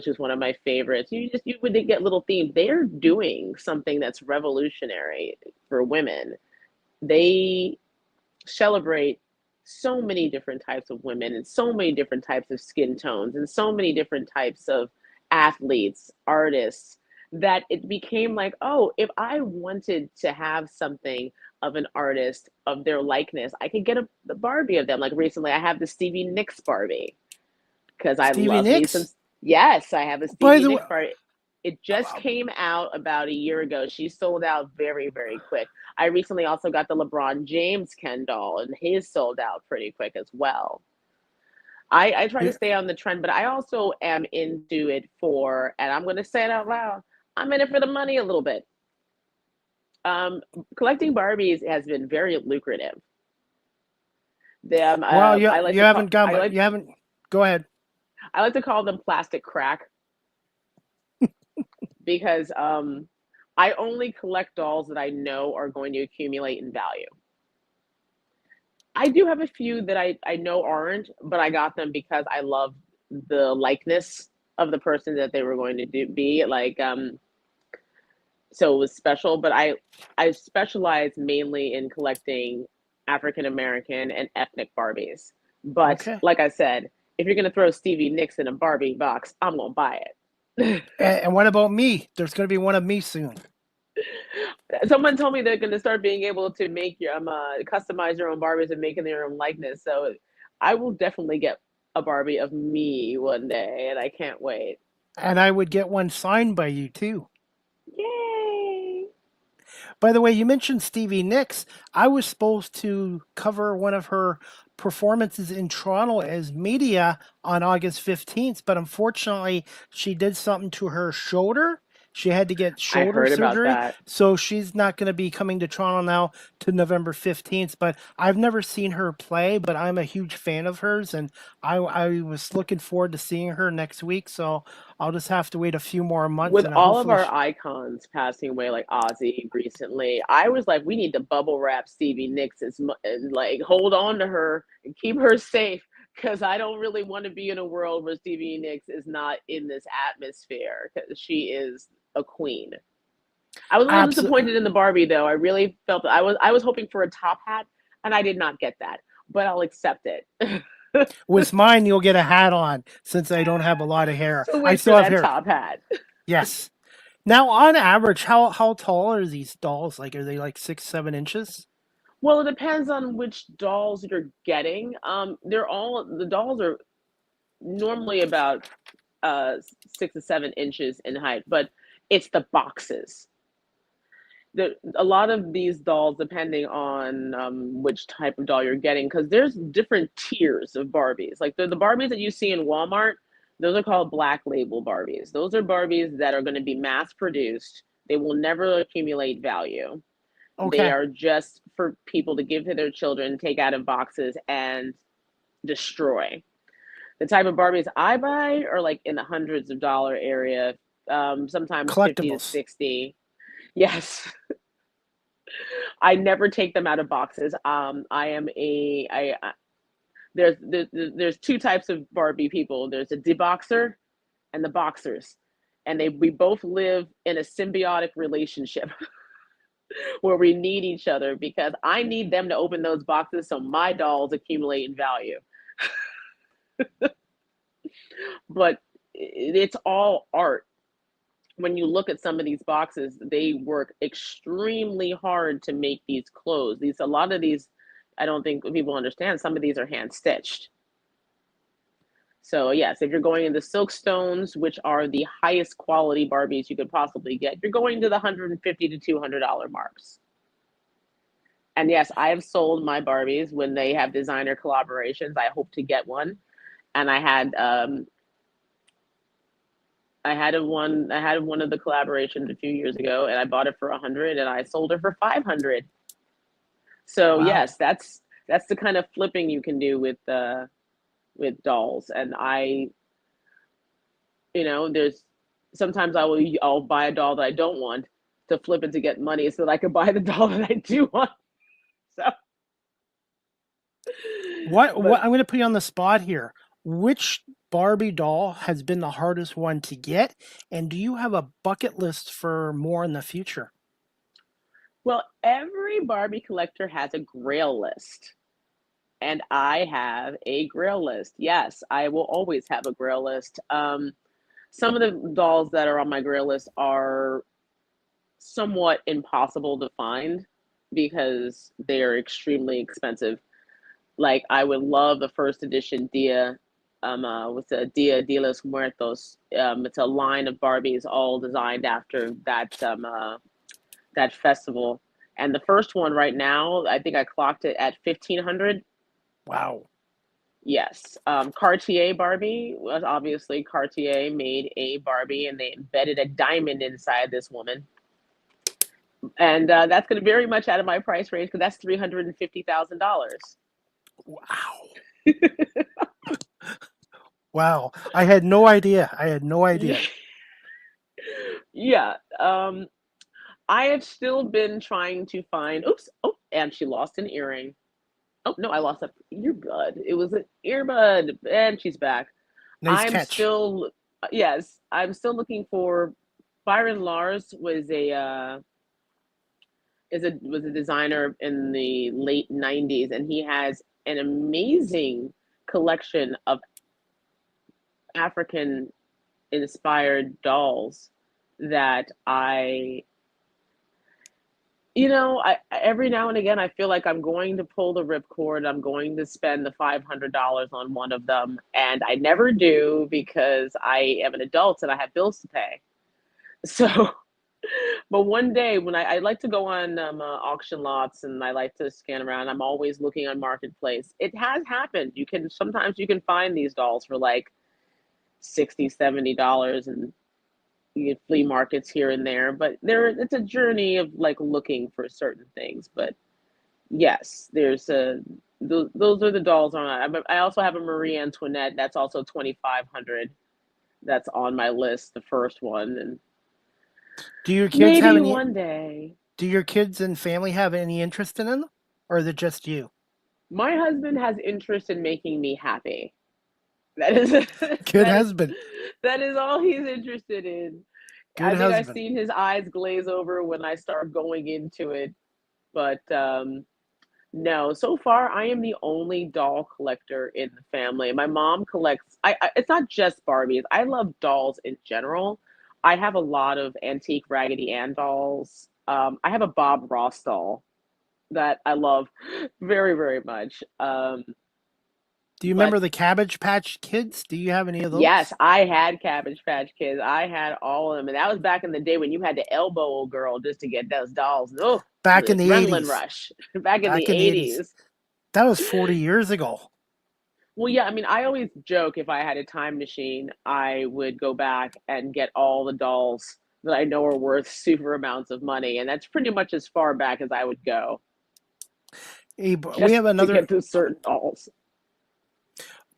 C: is one of my favorites. You would get little themes. They're doing something that's revolutionary for women. They celebrate so many different types of women and so many different types of skin tones and so many different types of athletes, artists, that it became like, oh, if I wanted to have something of an artist of their likeness, I could get the Barbie of them. Like recently, I have the Stevie Nicks Barbie because I
B: Stevie
C: love me some.
B: Nicks.
C: Yes, I have a
B: By
C: Stevie
B: the way,
C: Nicks Barbie. It just came out about a year ago. She sold out very, very quick. I recently also got the LeBron James Ken doll, and his sold out pretty quick as well. I try to stay on the trend, but I also am into it for, and I'm going to say it out loud, I'm in it for the money a little bit. Collecting Barbies has been very lucrative. Them,
B: Well, you
C: I like
B: you
C: to call
B: haven't gone, but you haven't. Go ahead.
C: I like to call them plastic crack because I only collect dolls that I know are going to accumulate in value. I do have a few that I know aren't, but I got them because I love the likeness of the person that they were going to be like. So it was special, but I specialize mainly in collecting African American and ethnic Barbies. But
B: Okay.
C: like I said, if you're gonna throw Stevie Nicks in a Barbie box, I'm gonna buy it.
B: And what about me? There's going to be one of me soon.
C: Someone told me they're gonna start being able to make your customize your own Barbies and making their own likeness. So I will definitely get a Barbie of me one day, and I can't wait.
B: And I would get one signed by you too.
C: Yay!
B: By the way, you mentioned Stevie Nicks. I was supposed to cover one of her performances in Toronto as media on August 15th, but unfortunately, she did something to her shoulder. She had to get
C: I
B: shoulder
C: heard about
B: surgery,
C: that.
B: so she's not going to be coming to Toronto now to November 15th. But I've never seen her play, but I'm a huge fan of hers, and I was looking forward to seeing her next week. So I'll just have to wait a few more months,
C: With
B: and
C: all of
B: hopefully,
C: our icons passing away, like Ozzy recently, I was like, we need to bubble wrap Stevie Nicks and like hold on to her and keep her safe because I don't really want to be in a world where Stevie Nicks is not in this atmosphere because she is a queen. I was a little
B: absolutely.
C: disappointed in the Barbie though. I really felt that I was hoping for a top hat and I did not get that, but I'll accept it.
B: With mine, you'll get a hat on since I don't have a lot of hair.
C: So
B: I
C: wait for
B: still have
C: that
B: hair.
C: top hat.
B: Yes. Now, on average, how tall are these dolls? Like, are they like 6, 7 inches?
C: Well, it depends on which dolls you're getting. They're all the dolls are normally about 6 to 7 inches in height, but it's the boxes. A lot of these dolls, depending on which type of doll you're getting, because there's different tiers of Barbies. Like the Barbies that you see in Walmart, those are called black label Barbies. Those are Barbies that are going to be mass produced. They will never accumulate value. They
B: Okay.
C: are just for people to give to their children, take out of boxes, and destroy. The type of Barbies I buy are like in the hundreds of dollar area, sometimes 50 to
B: Collectibles.
C: 60. Yes. I never take them out of boxes. I am there's two types of Barbie people. There's a deboxer and the boxers, and we both live in a symbiotic relationship where we need each other because I need them to open those boxes so my dolls accumulate in value. But it's all art. When you look at some of these boxes, they work extremely hard to make these clothes. A lot of these, I don't think people understand. Some of these are hand stitched. So yes, if you're going into silk stones, which are the highest quality Barbies you could possibly get, you're going to the $150 to $200 marks. And yes, I have sold my Barbies when they have designer collaborations. I hope to get one, and I had one of the collaborations a few years ago, and I bought it for 100, and I sold it for 500. So
B: Wow.
C: yes, that's the kind of flipping you can do with dolls. And there's sometimes I'll buy a doll that I don't want to flip it to get money so that I can buy the doll that I do want. So,
B: What
C: but
B: I'm going to put you on the spot here. Which Barbie doll has been the hardest one to get? And do you have a bucket list for more in the future?
C: well, every Barbie collector has a Grail list. And I have a Grail list. Yes, I will always have a Grail list. Some of the dolls that are on my Grail list are somewhat impossible to find because they are extremely expensive. Like I would love the first edition Dia, with the Dia de los Muertos. It's a line of Barbies all designed after that festival. And the first one right now, I think I clocked it at 1,500.
B: Wow.
C: Yes. Cartier Barbie was obviously Cartier made a Barbie and they embedded a diamond inside this woman. And that's going to very much out of my price range because that's $350,000.
B: Wow. Wow. I had no idea. I had no
C: Yeah,
B: idea.
C: yeah. I have still been trying to find. Oops. Oh, and she lost an earring. Oh no, I lost a earbud. It was an earbud, and she's back.
B: Nice
C: I'm
B: catch.
C: still, yes, I'm still looking for. Byron Lars was a designer in the late '90s, and he has an amazing collection of African inspired dolls that every now and again I feel like I'm going to pull the ripcord. I'm going to spend the $500 on one of them, and I never do because I am an adult and I have bills to pay. So, but one day when I like to go on auction lots and I like to scan around, I'm always looking on Marketplace. It has happened. You can find these dolls for like 60, $70, and you get flea markets here and there, but it's a journey of like looking for certain things. But yes, those are the dolls on it. I also have a Marie Antoinette that's also 2,500. That's on my list, the first one, and
B: Do your kids have
C: maybe
B: any
C: one day.
B: do your kids and family have any interest in them? Or is it just you?
C: My husband has interest in making me happy. That is
B: Good
C: that is
B: husband.
C: that is all he's interested in.
B: Good
C: I think I've
B: husband.
C: seen his eyes glaze over when I start going into it, but no, so far I am the only doll collector in the family. My mom collects. It's not just Barbies. I love dolls in general. I have a lot of antique Raggedy Ann dolls. I have a Bob Ross doll that I love very, very much.
B: Do you
C: But
B: remember the Cabbage Patch Kids? Do you have any of
C: yes,
B: those?
C: I had Cabbage Patch Kids. I had all of them, and that was back in the day when you had to elbow a girl just to get those dolls. Oh,
B: Back
C: the
B: in the
C: adrenaline
B: 80s.
C: rush back in the
B: Back in the 80s.
C: '80s.
B: That was 40 years ago.
C: Well, yeah, I mean, I always joke if I had a time machine, I would go back and get all the dolls that I know are worth super amounts of money. And that's pretty much as far back as I would go
B: Hey, we
C: just
B: have
C: to
B: another.
C: get to certain dolls.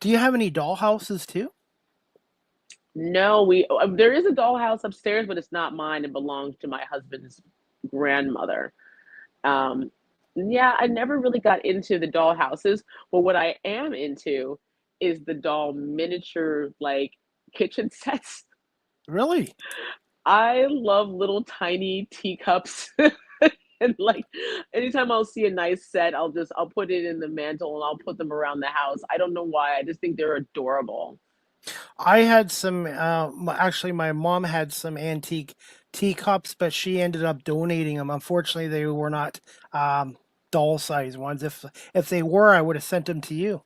B: Do you have any doll houses too?
C: No, there is a dollhouse upstairs, but it's not mine. It belongs to my husband's grandmother. Um, yeah, I never really got into the doll houses, but what I am into is the doll miniature like kitchen sets.
B: Really?
C: I love little tiny teacups. And like anytime I'll see a nice set, I'll put it in the mantle and I'll put them around the house. I don't know why. I just think they're adorable.
B: I had some. Actually, my mom had some antique teacups, but she ended up donating them. Unfortunately, they were not doll size ones. If they were, I would have sent them to you.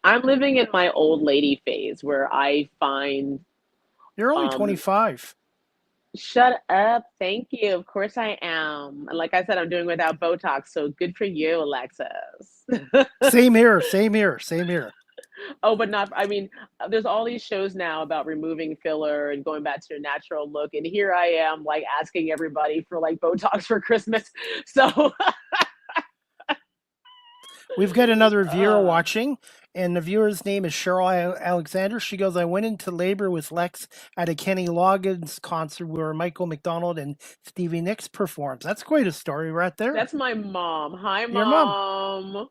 C: I'm living in my old lady phase where I find
B: You're only
C: um
B: 25.
C: shut up. Thank you. Of course I am. And like I said, I'm doing without Botox, so good for you, Alexis.
B: Same here. Same here. Same here.
C: Oh, but not, I mean, there's all these shows now about removing filler and going back to your natural look. And here I am, like, asking everybody for like Botox for Christmas. So,
B: We've got another viewer
C: uh,
B: watching, and the viewer's name is Cheryl Alexander. She goes, I went into labor with Lex at a Kenny Loggins concert where Michael McDonald and Stevie Nicks performed. That's quite a story right there.
C: that's my mom. Hi,
B: Your mom.
C: mom.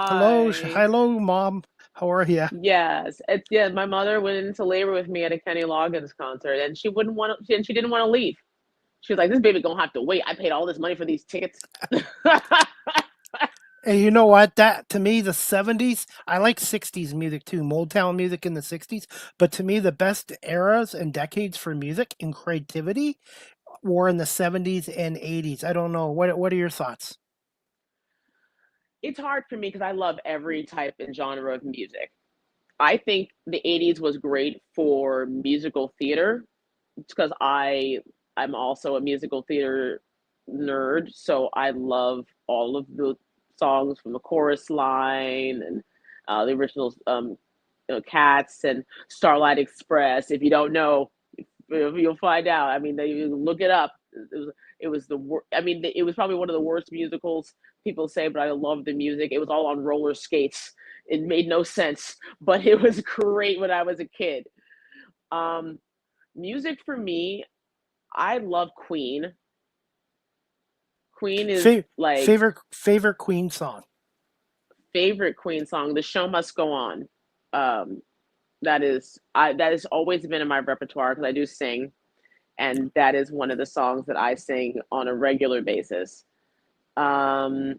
B: Hello.
C: Hi.
B: Hello, mom. How are you?
C: Yes, yeah. My mother went into labor with me at a Kenny Loggins concert, and she didn't want to leave. She was like, "This baby gonna have to wait. I paid all this money for these tickets."
B: And you know what? That to me, the 70s, I like 60s music too, Motown music in the 60s. But to me, the best eras and decades for music and creativity were in the 70s and 80s. I don't know. What are your thoughts?
C: It's hard for me because I love every type and genre of music. I think the '80s was great for musical theater because I'm also a musical theater nerd, so I love all of the songs from the chorus line and the original Cats and Starlight Express. If you don't know, you'll find out. I mean, you look it up. It was I mean, it was probably one of the worst musicals people say, but I love the music. It was all on roller skates. It made no sense, but it was great when I was a kid. Um, Music for me, I love Queen. Queen is like
B: Favorite Queen song.
C: favorite Queen song. The show must go on. Um, that has always been in my repertoire because I do sing, and that is one of the songs that I sing on a regular basis. Um,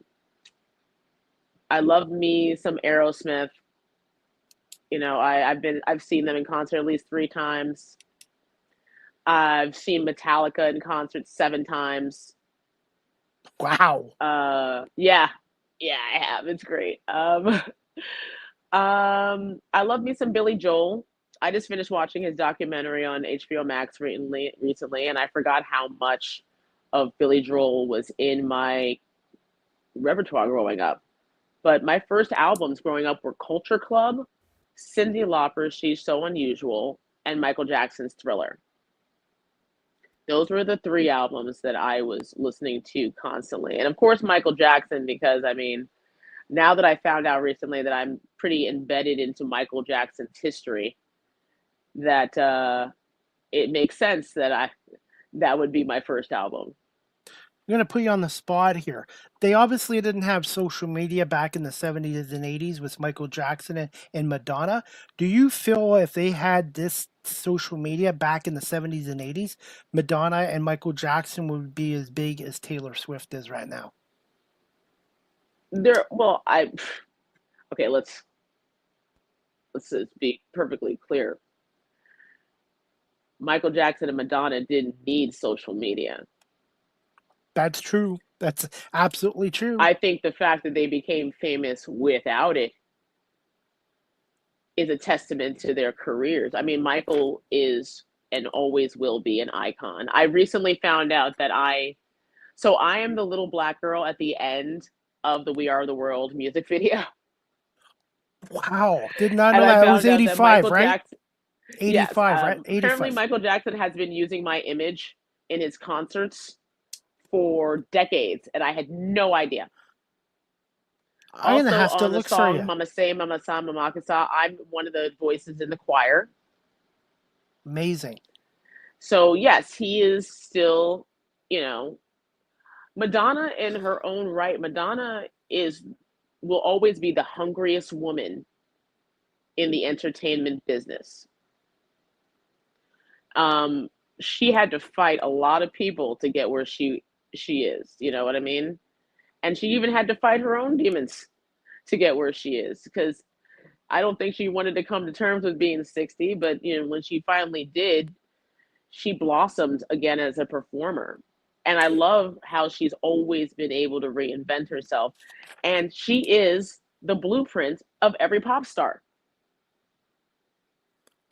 C: I love me some Aerosmith. You know, I've seen them in concert at least 3 times. I've seen Metallica in concert 7 times.
B: Wow.
C: Yeah, yeah, I have. It's great. I love me some Billy Joel. I just finished watching his documentary on HBO Max recently, and I forgot how much of Billy Joel was in my repertoire growing up. But my first albums growing up were Culture Club, Cyndi Lauper's She's So Unusual, and Michael Jackson's Thriller. Those were the 3 albums that I was listening to constantly. And of course, Michael Jackson, because I mean, now that I found out recently that I'm pretty embedded into Michael Jackson's history, that it makes sense that that would be my first album.
B: I'm going to put you on the spot here. They obviously didn't have social media back in the 70s and 80s with Michael Jackson and Madonna. Do you feel if they had this social media back in the 70s and 80s, Madonna and Michael Jackson would be as big as Taylor Swift is right now?
C: Well, okay, let's just be perfectly clear. Michael Jackson and Madonna didn't need social media.
B: That's true. That's absolutely true.
C: I think the fact that they became famous without it is a testament to their careers. I mean, Michael is and always will be an icon. I recently found out that I am the little black girl at the end of the We Are the World music video.
B: Wow. Did not
C: And
B: know
C: I
B: that. It was
C: found out that
B: 85,
C: Michael
B: right?
C: Jackson, yes,
B: 85, right?
C: apparently
B: 85.
C: Michael Jackson has been using my image in his concerts for decades, and I had no idea.
B: I'm going to
C: Also
B: have to
C: on the
B: look for
C: song
B: you.
C: Mama Say, Mama Sa, Mama Kasa, I'm one of the voices in the choir.
B: Amazing.
C: So yes, he is still, you know, Madonna in her own right. Madonna will always be the hungriest woman in the entertainment business. Um, she had to fight a lot of people to get where she is. You know what I mean? And she even had to fight her own demons to get where she is because I don't think she wanted to come to terms with being 60, but you know, when she finally did, she blossomed again as a performer. And I love how she's always been able to reinvent herself. And she is the blueprint of every pop star.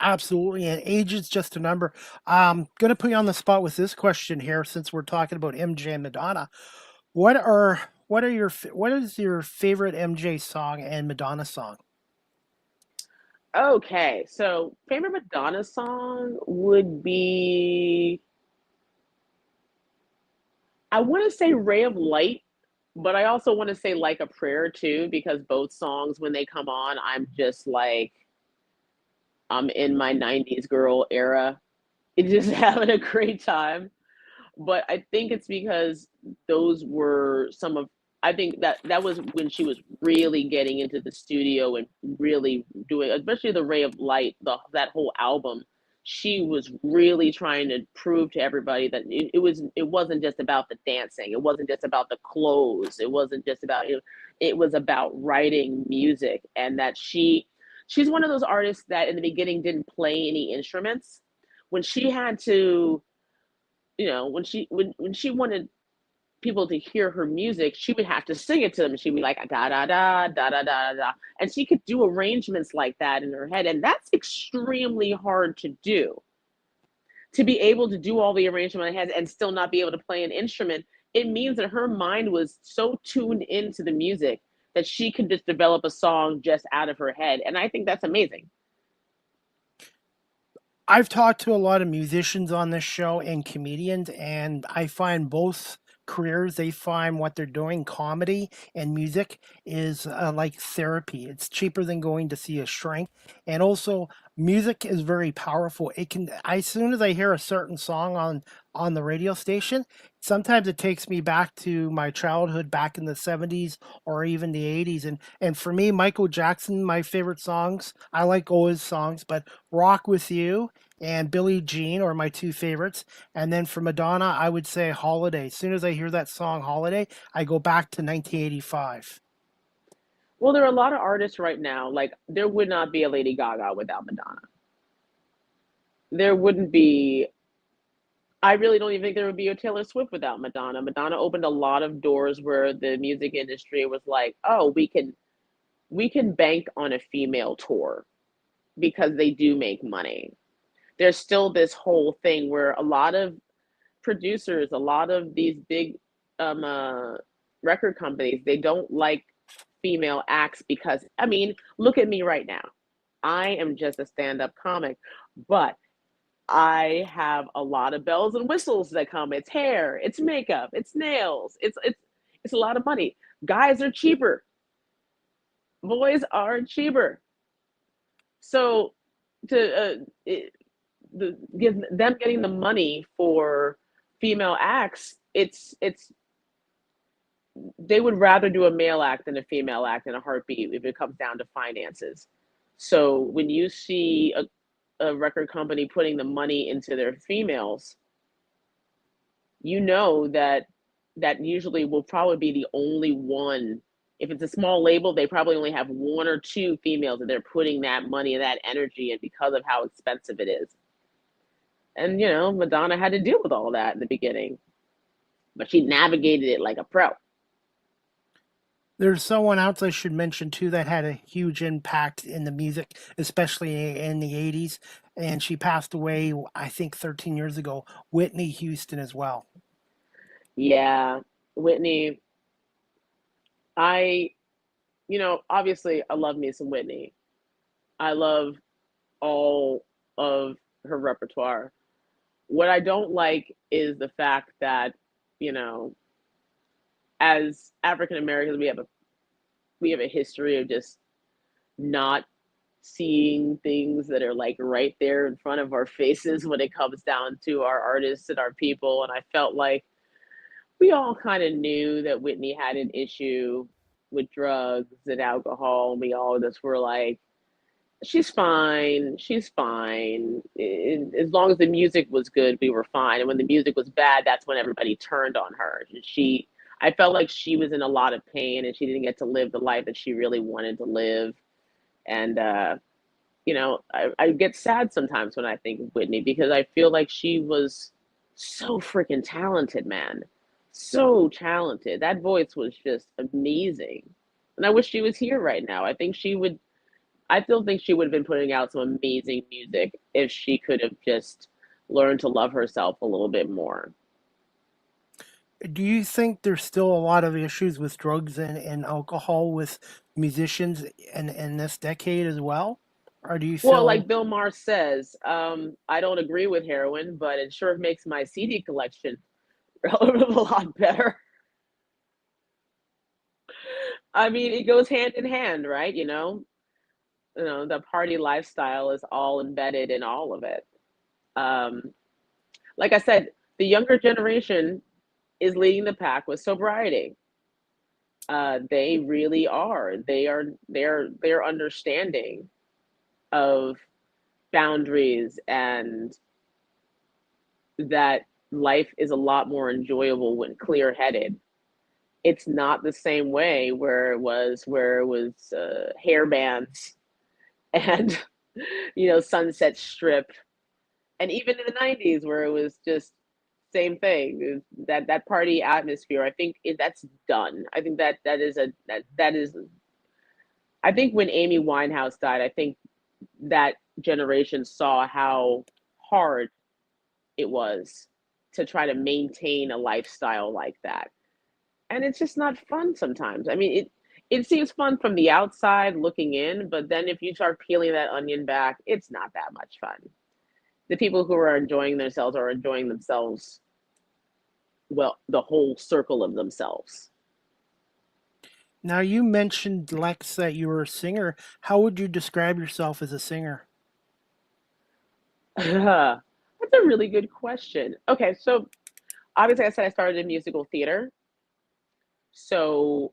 B: Absolutely, and age is just a number. Going to put you on the spot with this question here, since we're talking about MJ and Madonna. What is your favorite MJ song and Madonna song?
C: Okay, so favorite Madonna song would be, I want to say Ray of Light, but I also want to say Like a Prayer too, because both songs, when they come on, I'm just like, I'm in my 90s girl era. It's just having a great time. But I think it's because those were some of, I think that was when she was really getting into the studio and really doing, especially the Ray of Light, that whole album. She was really trying to prove to everybody that it wasn't just about the dancing, it wasn't just about the clothes, it wasn't just about it was about writing music, and that she's one of those artists that in the beginning didn't play any instruments. When she had to, you know, when she wanted people to hear her music, she would have to sing it to them. She'd be like da da da da da da da, and she could do arrangements like that in her head, and that's extremely hard to do. To be able to do all the arrangement in her head and still not be able to play an instrument, it means that her mind was so tuned into the music that she could just develop a song just out of her head, and I think that's amazing.
B: I've talked to a lot of musicians on this show and comedians, and I find both careers, they find what they're doing, comedy and music, is like therapy. It's cheaper than going to see a shrink. And also, music is very powerful. It can, as soon as I hear a certain song on the radio station, sometimes it takes me back to my childhood back in the 70s or even the 80s. And for me, Michael Jackson, my favorite songs, I like all his songs, but Rock With You and Billie Jean are my two favorites. And then for Madonna, I would say Holiday. As soon as I hear that song Holiday, I go back to 1985.
C: Well, there are a lot of artists right now. Like there would not be a Lady Gaga without Madonna. There wouldn't be. I really don't even think there would be a Taylor Swift without Madonna. Madonna opened a lot of doors where the music industry was like, "Oh, we can bank on a female tour because they do make money." There's still this whole thing where a lot of producers, a lot of these big um, uh, record companies, they don't like female acts because, I mean, look at me right now. I am just a stand up comic, but I have a lot of bells and whistles that come. It's hair, it's makeup, it's nails, it's a lot of money. Guys are cheaper, boys are cheaper. So to give them getting the money for female acts, it's they would rather do a male act than a female act in a heartbeat if it comes down to finances. So when you see a record company putting the money into their females, you know that that usually will probably be the only one. If it's a small label, they probably only have one or two females that they're putting that money and that energy in because of how expensive it is. And Madonna had to deal with all that in the beginning, but she navigated it like a pro.
B: There's someone else I should mention too that had a huge impact in the music, especially in the 80s. And she passed away, I think, 13 years ago, Whitney Houston as well.
C: Yeah, Whitney, I, obviously I love me some Whitney. I love all of her repertoire. What I don't like is the fact that, you know, as African Americans, we have a history of just not seeing things that are like right there in front of our faces when it comes down to our artists and our people. And I felt like we all kind of knew that Whitney had an issue with drugs and alcohol. And we all just were like, she's fine. She's fine. As long as the music was good, we were fine. And when the music was bad, that's when everybody turned on her. I felt like she was in a lot of pain and she didn't get to live the life that she really wanted to live. And, I get sad sometimes when I think of Whitney because I feel like she was so freaking talented, man. So talented. That voice was just amazing. And I wish she was here right now. I still think she would have been putting out some amazing music if she could have just learned to love herself a little bit more.
B: Do you think there's still a lot of issues with drugs and alcohol with musicians in this decade as well? Or do you
C: Well, like
B: feel
C: Bill Maher says, I don't agree with heroin, but it sure makes my CD collection a lot better. I mean, it goes hand in hand, right? The party lifestyle is all embedded in all of it. Um, like I said, the younger generation is leading the pack with sobriety. They really are. They're understanding of boundaries and that life is a lot more enjoyable when clear headed. It's not the same way where it was hair bands and Sunset Strip, and even in the 90s where it was just same thing. That party atmosphere, I think that's done. I think that is I think when Amy Winehouse died, I think that generation saw how hard it was to try to maintain a lifestyle like that. And it's just not fun sometimes. I mean, it seems fun from the outside looking in, but then if you start peeling that onion back, it's not that much fun. the people who are enjoying themselves, well, the whole circle of themselves.
B: Now, you mentioned, Lex, that you were a singer. How would you describe yourself as a singer?
C: That's a really good question. Okay, so obviously I said I started in musical theater. So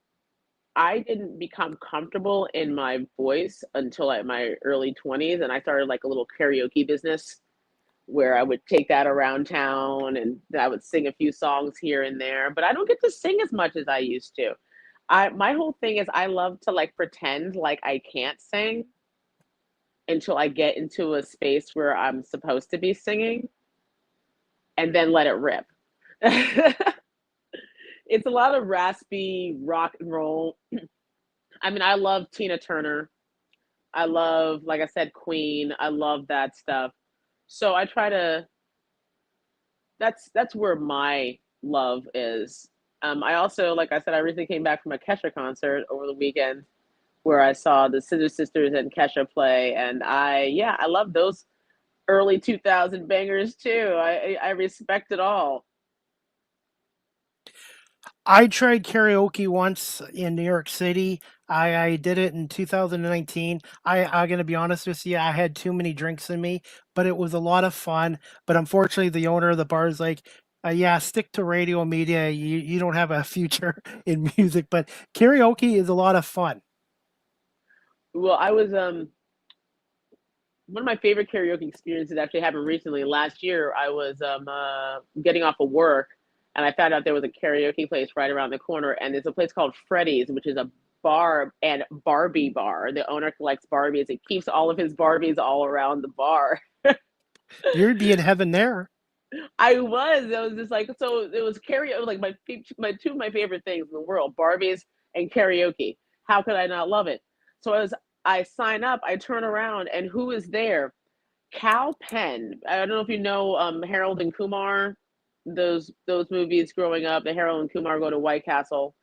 C: I didn't become comfortable in my voice until my early 20s, and I started like a little karaoke business where I would take that around town and I would sing a few songs here and there, but I don't get to sing as much as I used to. My whole thing is I love to like pretend like I can't sing until I get into a space where I'm supposed to be singing and then let it rip. It's a lot of raspy rock and roll. I mean, I love Tina Turner. I love, like I said, Queen. I love that stuff. So I try to. That's where my love is. I also, like I said, I recently came back from a Kesha concert over the weekend where I saw the Scissor Sisters and Kesha play, and I love those early 2000 bangers too. I respect it all.
B: I tried karaoke once in New York City. I did it in 2019. I'm gonna be honest with you, I had too many drinks in me, but it was a lot of fun. But unfortunately, the owner of the bar is like, "Yeah, stick to radio media. You don't have a future in music." But karaoke is a lot of fun.
C: Well, I was one of my favorite karaoke experiences actually happened recently. Last year, I was getting off of work, and I found out there was a karaoke place right around the corner, and there's a place called Freddy's, which is a bar and Barbie bar. The owner collects Barbies. It keeps all of his Barbies all around the bar.
B: You'd be in heaven there.
C: I was just like, so it was karaoke, like my two of my favorite things in the world, Barbies and karaoke. How could I not love it? So I sign up, I turn around, and who is there? Cal Penn. I don't know if you know Harold and Kumar, those movies growing up. The Harold and Kumar go to White Castle,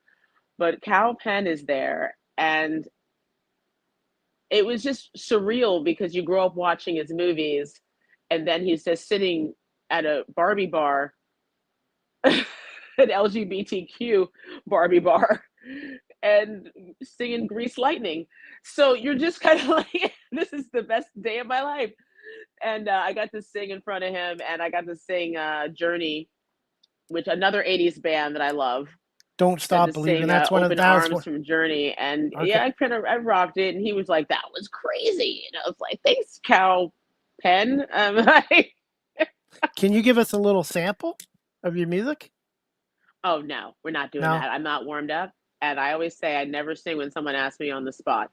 C: but Cal Penn is there, and it was just surreal because you grow up watching his movies, and then he's just sitting at a Barbie bar, an LGBTQ Barbie bar, and singing Grease Lightning. So you're just kind of like, this is the best day of my life. And I got to sing in front of him, and I got to sing Journey, which another 80s band that I love.
B: Don't
C: Got
B: stop
C: to
B: believing.
C: sing
B: That's one of
C: Open
B: that's
C: Arms
B: what.
C: from Journey. And
B: Okay.
C: yeah, I rocked it. And he was like, that was crazy. And I was like, thanks, Cal Penn.
B: Can you give us a little sample of your music?
C: Oh, no, we're not doing
B: No.
C: that. I'm not warmed up. And I always say I never sing when someone asks me on the spot,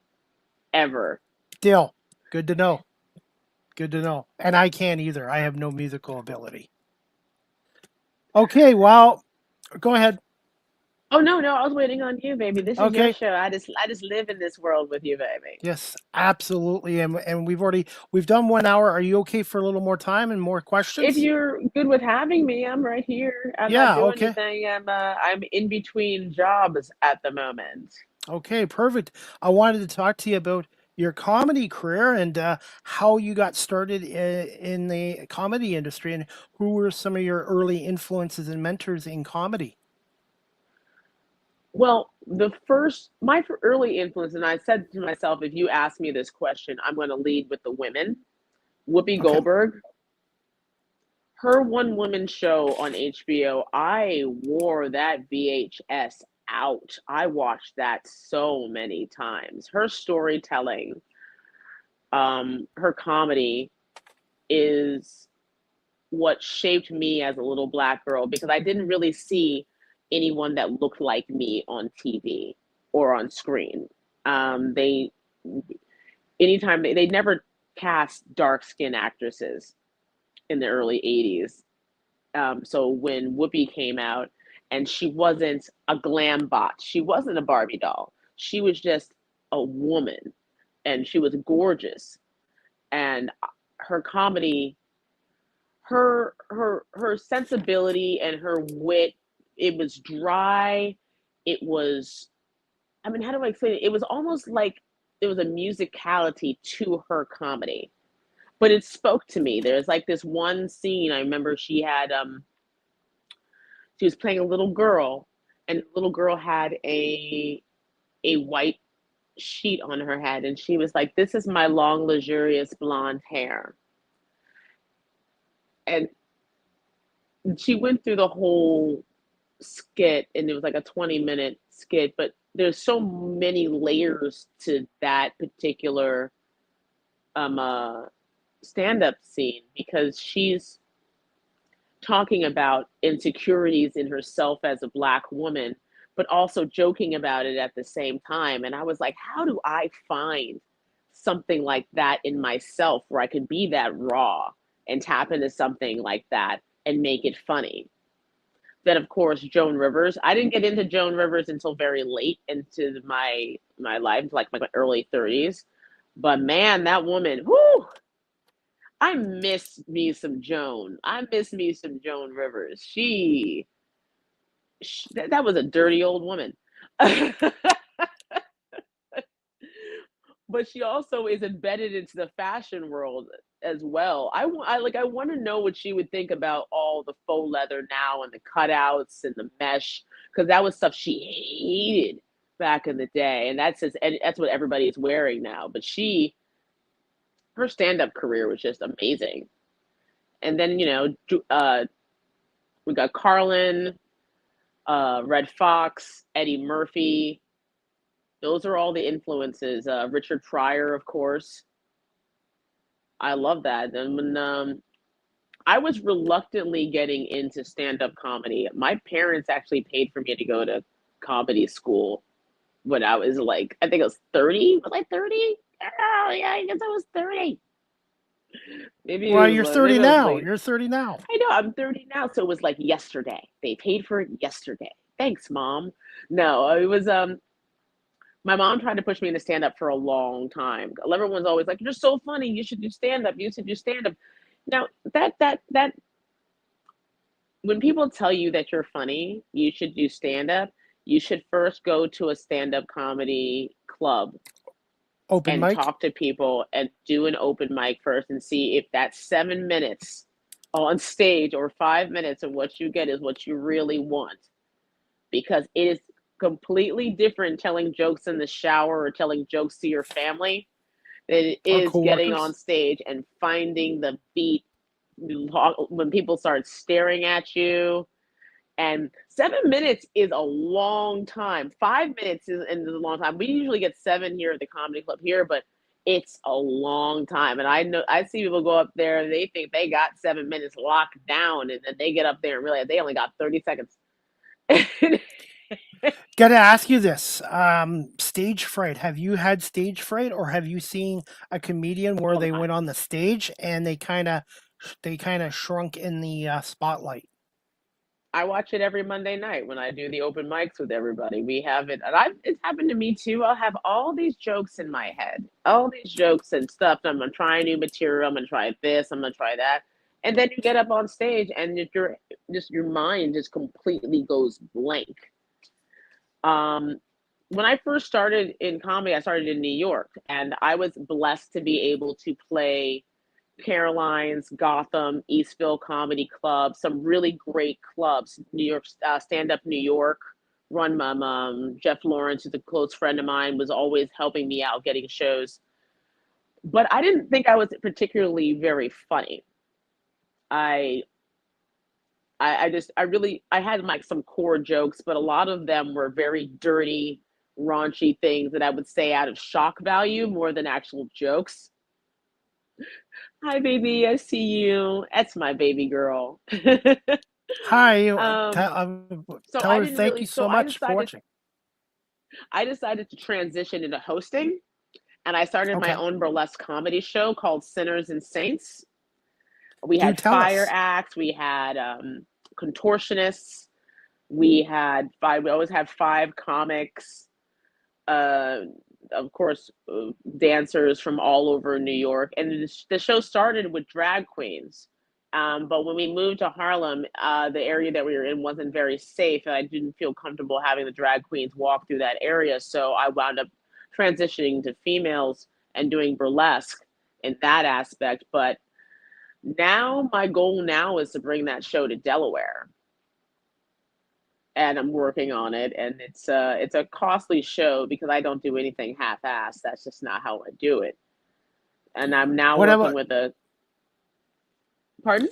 C: ever.
B: Deal. Good to know. Good to know. And I can't either. I have no musical ability. Okay, well, go ahead.
C: Oh, no, no, I was waiting on you, baby. This is your
B: Okay.
C: show. I just live in this world with you, baby.
B: Yes, absolutely. And we've done 1 hour. Are you okay for a little more time and more
C: If
B: questions?
C: you're good with having me, I'm right here. I'm not
B: Yeah,
C: doing
B: okay.
C: anything. I'm in between jobs at the moment.
B: Okay, perfect. I wanted to talk to you about your comedy career and how you got started in the comedy industry and who were some of your early influences and mentors in comedy.
C: Well, my early influence, and I said to myself, if you ask me this question, I'm going to lead with the women. Whoopi
B: Okay.
C: Goldberg, her one woman show on HBO, I wore that VHS out. I watched that so many times. Her storytelling, her comedy is what shaped me as a little black girl because I didn't really see anyone that looked like me on TV or on screen. They anytime they never cast dark skinned actresses in the early 80s. So when Whoopi came out and she wasn't a glam bot, she wasn't a Barbie doll. She was just a woman and she was gorgeous. And her comedy, her sensibility and her wit, it was dry. It was, I mean, how do I explain it? It was almost like there was a musicality to her comedy. but it spoke to me. There's like this one scene I remember she was playing a little girl, and the little girl had a white sheet on her head, and she was like, "This is my long, luxurious blonde hair." And she went through the whole skit, and it was like a 20-minute skit, but there's so many layers to that particular uh stand-up scene, because she's talking about insecurities in herself as a Black woman, but also joking about it at the same time. And I was like, how do I find something like that in myself where I could be that raw and tap into something like that and make it funny? Then, of course, Joan Rivers. I didn't get into Joan Rivers until very late into my life, like my early 30s. But man, that woman, whoo, I miss me some Joan. I miss me some Joan Rivers. That was a dirty old woman. But she also is embedded into the fashion world as well. I want to know what she would think about all the faux leather now and the cutouts and the mesh, because that was stuff she hated back in the day, and that's what everybody is wearing now. But her stand-up career was just amazing. And then we got Carlin, Red Fox, Eddie Murphy. Those are all the influences. Richard Pryor, of course. I love that. And when I was reluctantly getting into stand-up comedy, my parents actually paid for me to go to comedy school when I was like, I think I was 30. Was I 30? Oh, yeah, I guess I was 30. Maybe
B: Well,
C: it
B: you're
C: was,
B: 30
C: maybe I was
B: now.
C: late.
B: You're 30 now.
C: I know, I'm 30 now, so it was like yesterday. They paid for it yesterday. Thanks, Mom. No, it was my mom tried to push me into stand up for a long time. Everyone's always like, "You're so funny. You should do stand up. You should do stand up." Now, that when people tell you that you're funny, you should do stand up. You should first go to a stand up comedy club
B: Open
C: and
B: mic.
C: talk to people and do an open mic first and see if that 7 minutes on stage or 5 minutes of what you get is what you really want. Because it is completely different telling jokes in the shower or telling jokes to your family than it
B: Our
C: is getting on
B: coworkers.
C: stage and finding the beat when people start staring at you. And 7 minutes is a long time. 5 minutes is a long time. We usually get 7 here at the comedy club here, but it's a long time. And I see people go up there and they think they got 7 minutes locked down, and then they get up there and realize they only got 30 seconds.
B: Got to ask you this: stage fright. Have you had stage fright, or have you seen a comedian where
C: All the
B: they
C: time.
B: went on the stage and they kind of shrunk in the spotlight?
C: I watch it every Monday night when I do the open mics with everybody. We have it, and it's happened to me too. I'll have all these jokes in my head, all these jokes and stuff. I'm gonna try new material. I'm gonna try this. I'm gonna try that, and then you get up on stage, and your mind just completely goes blank. Um, when I first started in comedy, I started in New York, and I was blessed to be able to play Caroline's, Gotham, Eastville Comedy Club, some really great clubs. New York, Stand Up New York, run by Jeff Lawrence, who's a close friend of mine, was always helping me out getting shows. But I didn't think I was particularly very funny. I I had like some core jokes, but a lot of them were very dirty, raunchy things that I would say out of shock value more than actual jokes. Hi, baby, I see you. That's my baby girl.
B: Hi.
C: um, so
B: Tell
C: I
B: her
C: didn't
B: thank you
C: really. So
B: so much for watching.
C: I decided to transition into hosting, and I started my
B: Okay.
C: own burlesque comedy show called Sinners and Saints. We
B: Do
C: had
B: tell
C: fire
B: us.
C: acts, we had contortionists, we had five. We always had five comics. Uh, of course, dancers from all over New York, and the show started with drag queens. But when we moved to Harlem, the area that we were in wasn't very safe, and I didn't feel comfortable having the drag queens walk through that area. So I wound up transitioning to females and doing burlesque. in that aspect. But now my goal now is to bring that show to Delaware, and I'm working on it. And it's a costly show because I don't do anything half-assed. That's just not how I do it. And I'm now
B: What
C: working
B: about
C: with a pardon.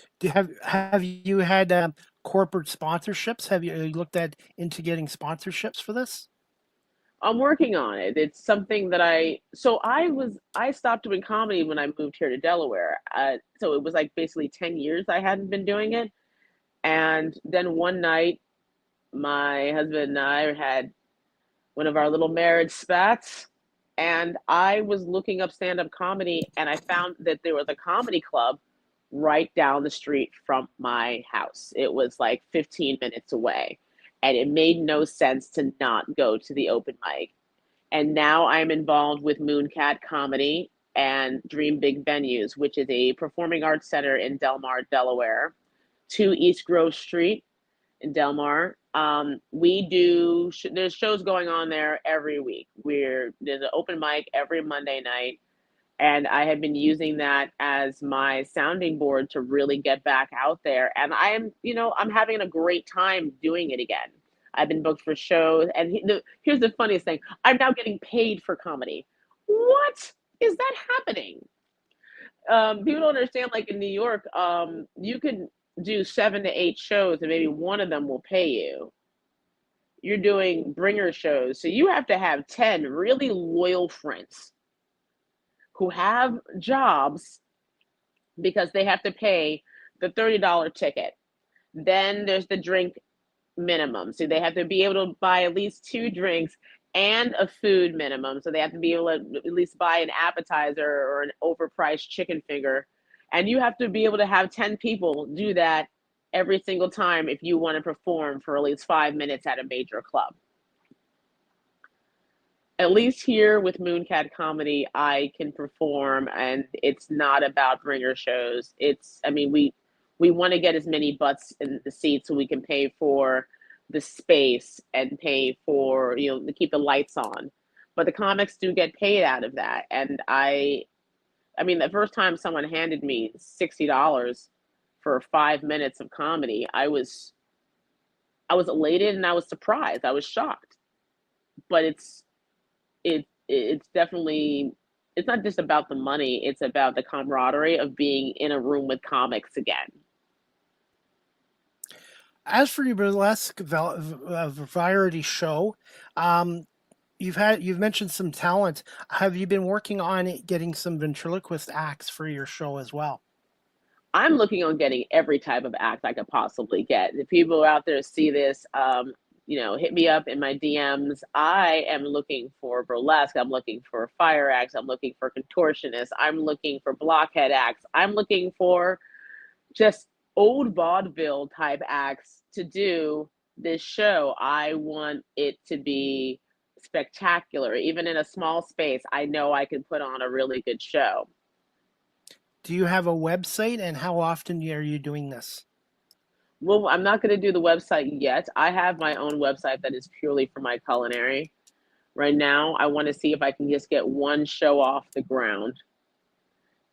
B: have you had corporate sponsorships? Have you looked at into getting sponsorships for this?
C: I'm working on it. It's something that I stopped doing comedy when I moved here to Delaware. So it was like basically 10 years I hadn't been doing it. And then one night, my husband and I had one of our little marriage spats, and I was looking up stand-up comedy, and I found that there was a comedy club right down the street from my house. It was like 15 minutes away, and it made no sense to not go to the open mic. And now I'm involved with Mooncat Comedy and Dream Big Venues, which is a performing arts center in Delmar, Delaware, 2 East Grove Street in Delmar. We do there's shows going on there every week. There's an open mic every Monday night, and I have been using that as my sounding board to really get back out there. And I'm having a great time doing it again. I've been booked for shows, and here's the funniest thing: I'm now getting paid for comedy. What is that happening? People don't understand. Like in New York, you can do 7 to 8 shows, and maybe one of them will pay you. You're doing bringer shows, so you have to have 10 really loyal friends who have jobs because they have to pay the $30 ticket. Then there's the drink minimum. So they have to be able to buy at least 2 drinks and a food minimum. So they have to be able to at least buy an appetizer or an overpriced chicken finger. And you have to be able to have 10 people do that every single time if you want to perform for at least 5 minutes at a major club. At least here with Mooncat Comedy, I can perform, and it's not about bringer shows. We want to get as many butts in the seats so we can pay for the space and pay for, to keep the lights on. But the comics do get paid out of that. And the first time someone handed me $60 for 5 minutes of comedy, I was elated and I was surprised. I was shocked. But it's definitely, it's not just about the money, it's about the camaraderie of being in a room with comics again.
B: As for your burlesque variety show, you've mentioned some talent. Have you been working on getting some ventriloquist acts for your show as well?
C: I'm looking on getting every type of act I could possibly get. If people out there see this, hit me up in my DMs. I am looking for burlesque. I'm looking for fire acts. I'm looking for contortionists. I'm looking for blockhead acts. I'm looking for just old vaudeville type acts to do this show. I want it to be spectacular. Even in a small space, I know I can put on a really good show.
B: Do you have a website, and how often are you doing this?
C: Well, I'm not going to do the website yet. I have my own website that is purely for my culinary. Right now, I want to see if I can just get one show off the ground.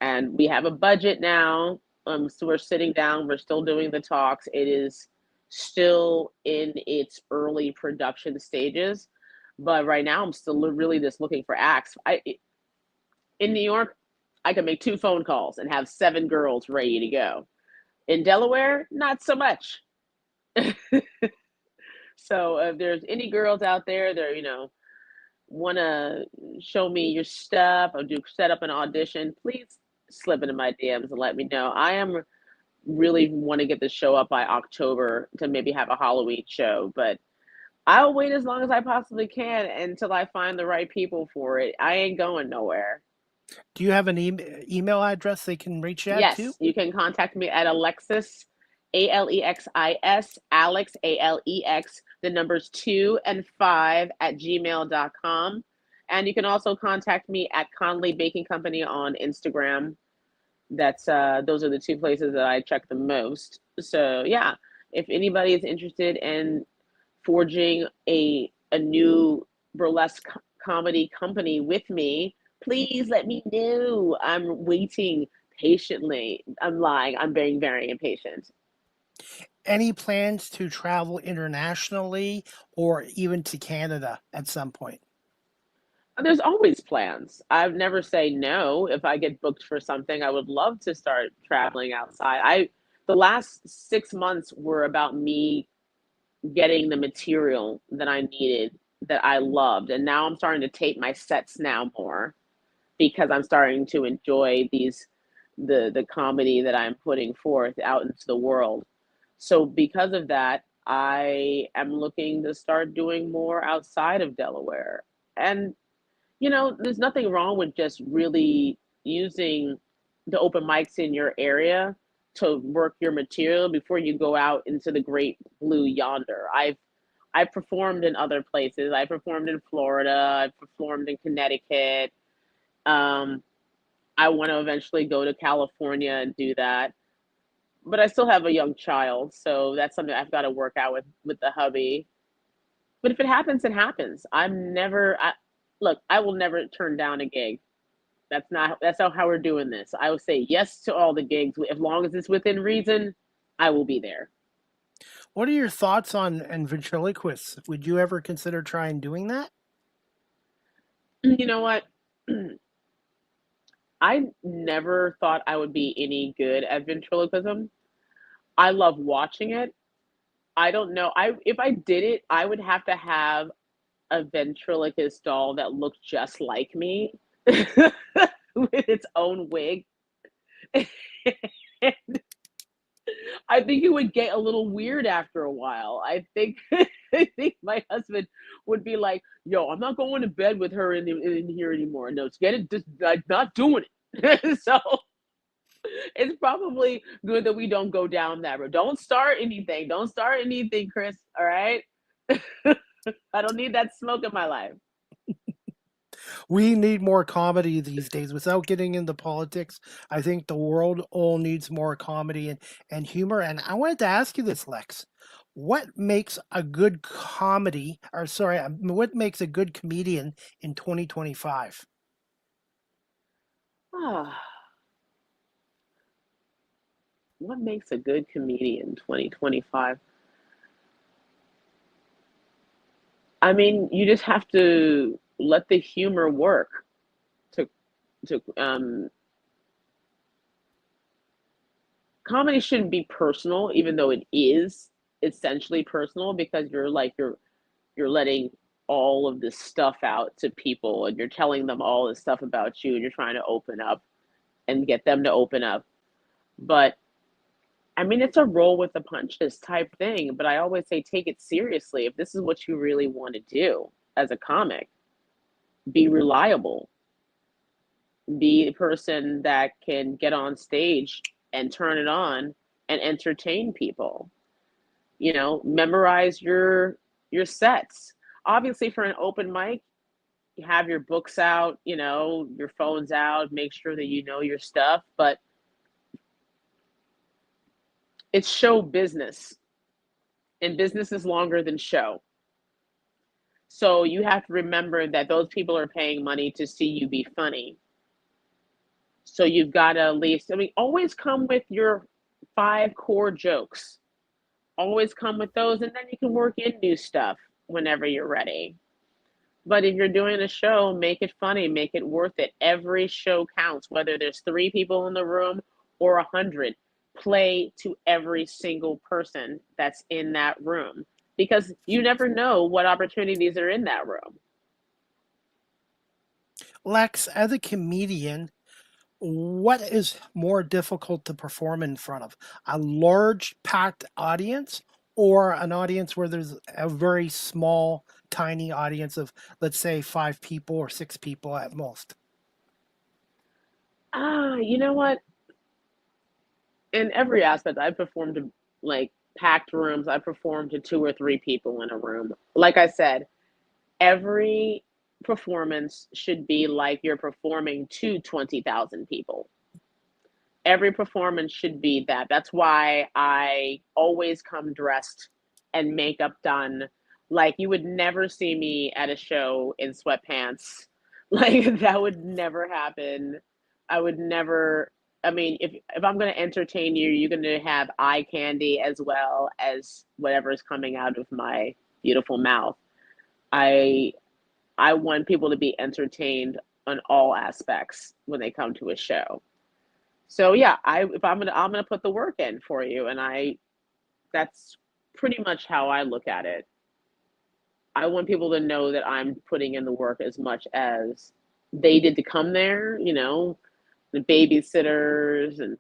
C: And we have a budget now. So we're sitting down. We're still doing the talks. It is still in its early production stages. But right now, I'm still really just looking for acts. In New York, I can make 2 phone calls and have 7 girls ready to go. In Delaware, not so much. So if there's any girls out there that, want to show me your stuff or set up an audition, please slip into my DMs and let me know. I am really want to get the show up by October to maybe have a Halloween show, but I'll wait as long as I possibly can until I find the right people for it. I ain't going nowhere.
B: Do you have an email address they can reach out to?
C: Yes, you can contact me at Alexis, Alexis, Alex, Alex, the numbers 2 and 5 at gmail.com. And you can also contact me at Conley Baking Company on Instagram. Those are the 2 places that I check the most. So yeah, if anybody is interested in forging a new burlesque comedy company with me, Please let me know. I'm waiting patiently. I'm lying. I'm being very impatient.
B: Any plans to travel internationally or even to Canada at some point?
C: There's always plans. I've never say no. If I get booked for something, I would love to start traveling outside. The last 6 months were about me getting the material that I needed, that I loved, and now I'm starting to tape my sets now more because I'm starting to enjoy the comedy that I'm putting forth out into the world. So because of that, I am looking to start doing more outside of Delaware. And there's nothing wrong with just really using the open mics in your area to work your material before you go out into the great blue yonder. I've performed in other places. I performed in Florida. I've performed in Connecticut. Um, I want to eventually go to California and do that. But I still have a young child, so that's something I've got to work out with the hubby. But if it happens, it happens. Look, I will never turn down a gig. That's not how we're doing this. I will say yes to all the gigs as long as it's within reason. I will be there.
B: What are your thoughts on and ventriloquists? Would you ever consider trying doing that?
C: You know what? I never thought I would be any good at ventriloquism. I love watching it. I don't know. I If I did it, I would have to have a ventriloquist doll that looked just like me with its own wig. I think it would get a little weird after a while. I think I think my husband would be like, "Yo, I'm not going to bed with her in here anymore. No, just get it, just like not doing it." So it's probably good that we don't go down that road. Don't start anything. Don't start anything, Chris. All right. I don't need that smoke in my life.
B: We need more comedy these days. Without getting into politics, I think the world all needs more comedy and humor. And I wanted to ask you this, Lex. What makes a good comedy, or sorry, what makes a good comedian in 2025?
C: Ah, what makes a good comedian 2025? I mean, you just have to let the humor work to to comedy shouldn't be personal, even though it is essentially personal because you're letting all of this stuff out to people and you're telling them all this stuff about you and you're trying to open up and get them to open up. But I mean, it's a roll with the punches type thing, but I always say take it seriously. If this is what you really want to do as a comic, be reliable, be a person that can get on stage and turn it on and entertain people. Memorize your sets. Obviously for an open mic, you have your books out, your phones out, make sure that you know your stuff, but it's show business and business is longer than show. So you have to remember that those people are paying money to see you be funny. So you've got to at least, I mean, always come with your 5 core jokes. Always come with those, and then you can work in new stuff whenever you're ready. But if you're doing a show, make it funny, make it worth it. Every show counts, whether there's 3 people in the room or 100. Play to every single person that's in that room because you never know what opportunities are in that room.
B: Lex, as a comedian, what is more difficult to perform in front of? A large packed audience or an audience where there's a very small, tiny audience of, let's say, 5 people or 6 people at most?
C: You know what? In every aspect, I performed to like packed rooms. I performed to 2 or 3 people in a room. Like I said, every performance should be like you're performing to 20,000 people. Every performance should be that. That's why I always come dressed and makeup done. Like you would never see me at a show in sweatpants Like that would never happen. I would never. I mean, if I'm going to entertain you, you're going to have eye candy as well as whatever is coming out of my beautiful mouth. I I want people to be entertained on all aspects when they come to a show. So yeah, I'm gonna put the work in for you, and I that's pretty much how I look at it. I want people to know that I'm putting in the work as much as they did to come there, the babysitters and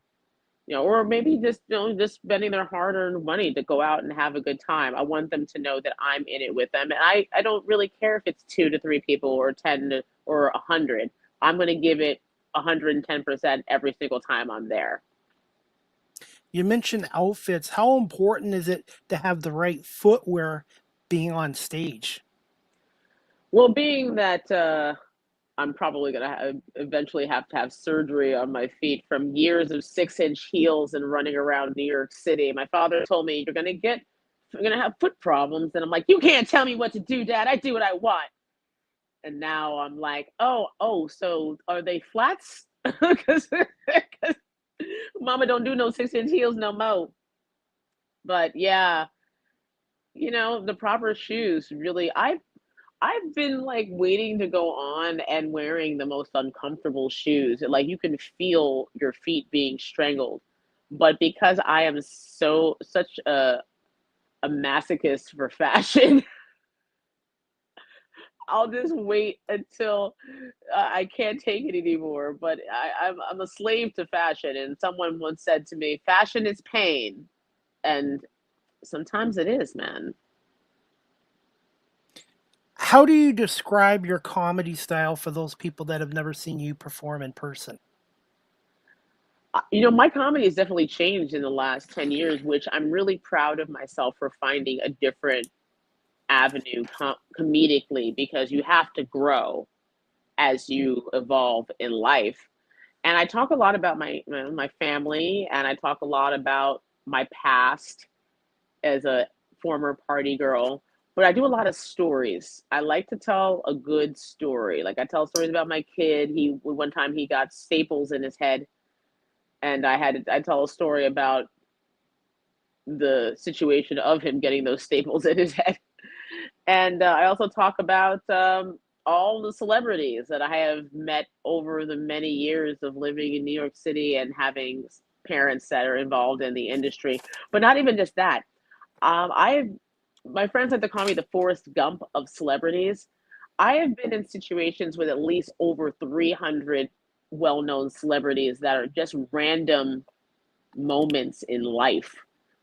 C: or maybe just just spending their hard-earned money to go out and have a good time. I want them to know that I'm in it with them, and I don't really care if it's 2 to 3 people or 10 or 100. I'm going to give it 110% every single time I'm there.
B: You mentioned outfits. How important is it to have the right footwear being on stage?
C: Well, being that I'm probably going to eventually have to have surgery on my feet from years of 6-inch heels and running around New York City. My father told me, you're going to have foot problems. And I'm like, you can't tell me what to do, Dad. I do what I want. And now I'm like, oh, so are they flats? Because Mama don't do no 6-inch heels no more. But yeah, the proper shoes really. I've been like waiting to go on and wearing the most uncomfortable shoes. Like you can feel your feet being strangled. But because I am such a masochist for fashion, I'll just wait until I can't take it anymore. But I'm a slave to fashion. And someone once said to me, fashion is pain. And sometimes it is, man.
B: How do you describe your comedy style for those people that have never seen you perform in person?
C: My comedy has definitely changed in the last 10 years, which I'm really proud of myself for finding a different avenue comedically, because you have to grow as you evolve in life. And I talk a lot about my family, and I talk a lot about my past as a former party girl. But I do a lot of stories. I like to tell a good story. Like I tell stories about my kid. One time he got staples in his head, and I tell a story about the situation of him getting those staples in his head. And I also talk about all the celebrities that I have met over the many years of living in New York City and having parents that are involved in the industry. But not even just that. I My friends like to call me the Forrest Gump of celebrities. I have been in situations with at least over 300 well-known celebrities that are just random moments in life,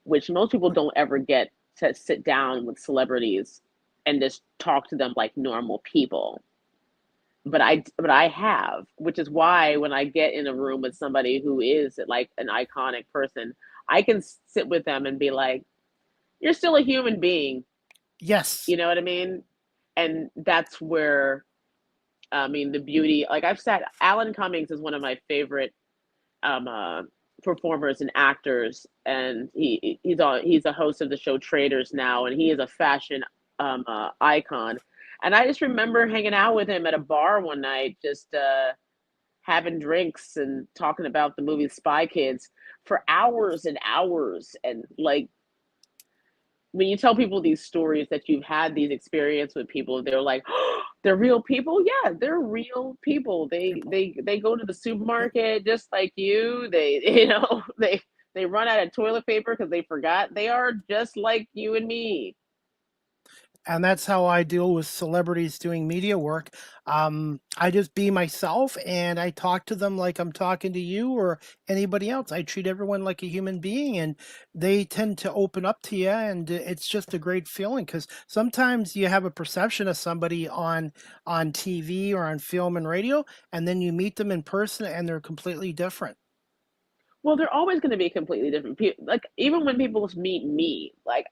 C: which most people don't ever get to sit down with celebrities and just talk to them like normal people. But I have, which is why when I get in a room with somebody who is like an iconic person, I can sit with them and be like, "You're still a human being."
B: Yes.
C: You know what I mean? And that's where, I mean, the beauty. Like I've said, Alan Cummings is one of my favorite um, uh, performers and actors, and he's a host of the show Traders now, and he is a fashion icon. And I just remember hanging out with him at a bar one night, just having drinks and talking about the movie Spy Kids for hours and hours. And like when you tell people these stories that you've had these experiences with people, they're like, oh, they're real people. Yeah, they're real people. They go to the supermarket just like you. They they run out of toilet paper because they forgot. They are just like you and me.
B: And that's how I deal with celebrities doing media work. I just be myself and I talk to them like I'm talking to you or anybody else. I treat everyone like a human being, and they tend to open up to you. And it's just a great feeling because sometimes you have a perception of somebody on TV or on film and radio, and then you meet them in person and they're completely different.
C: Well, they're always going to be completely different. Like even when people meet me, like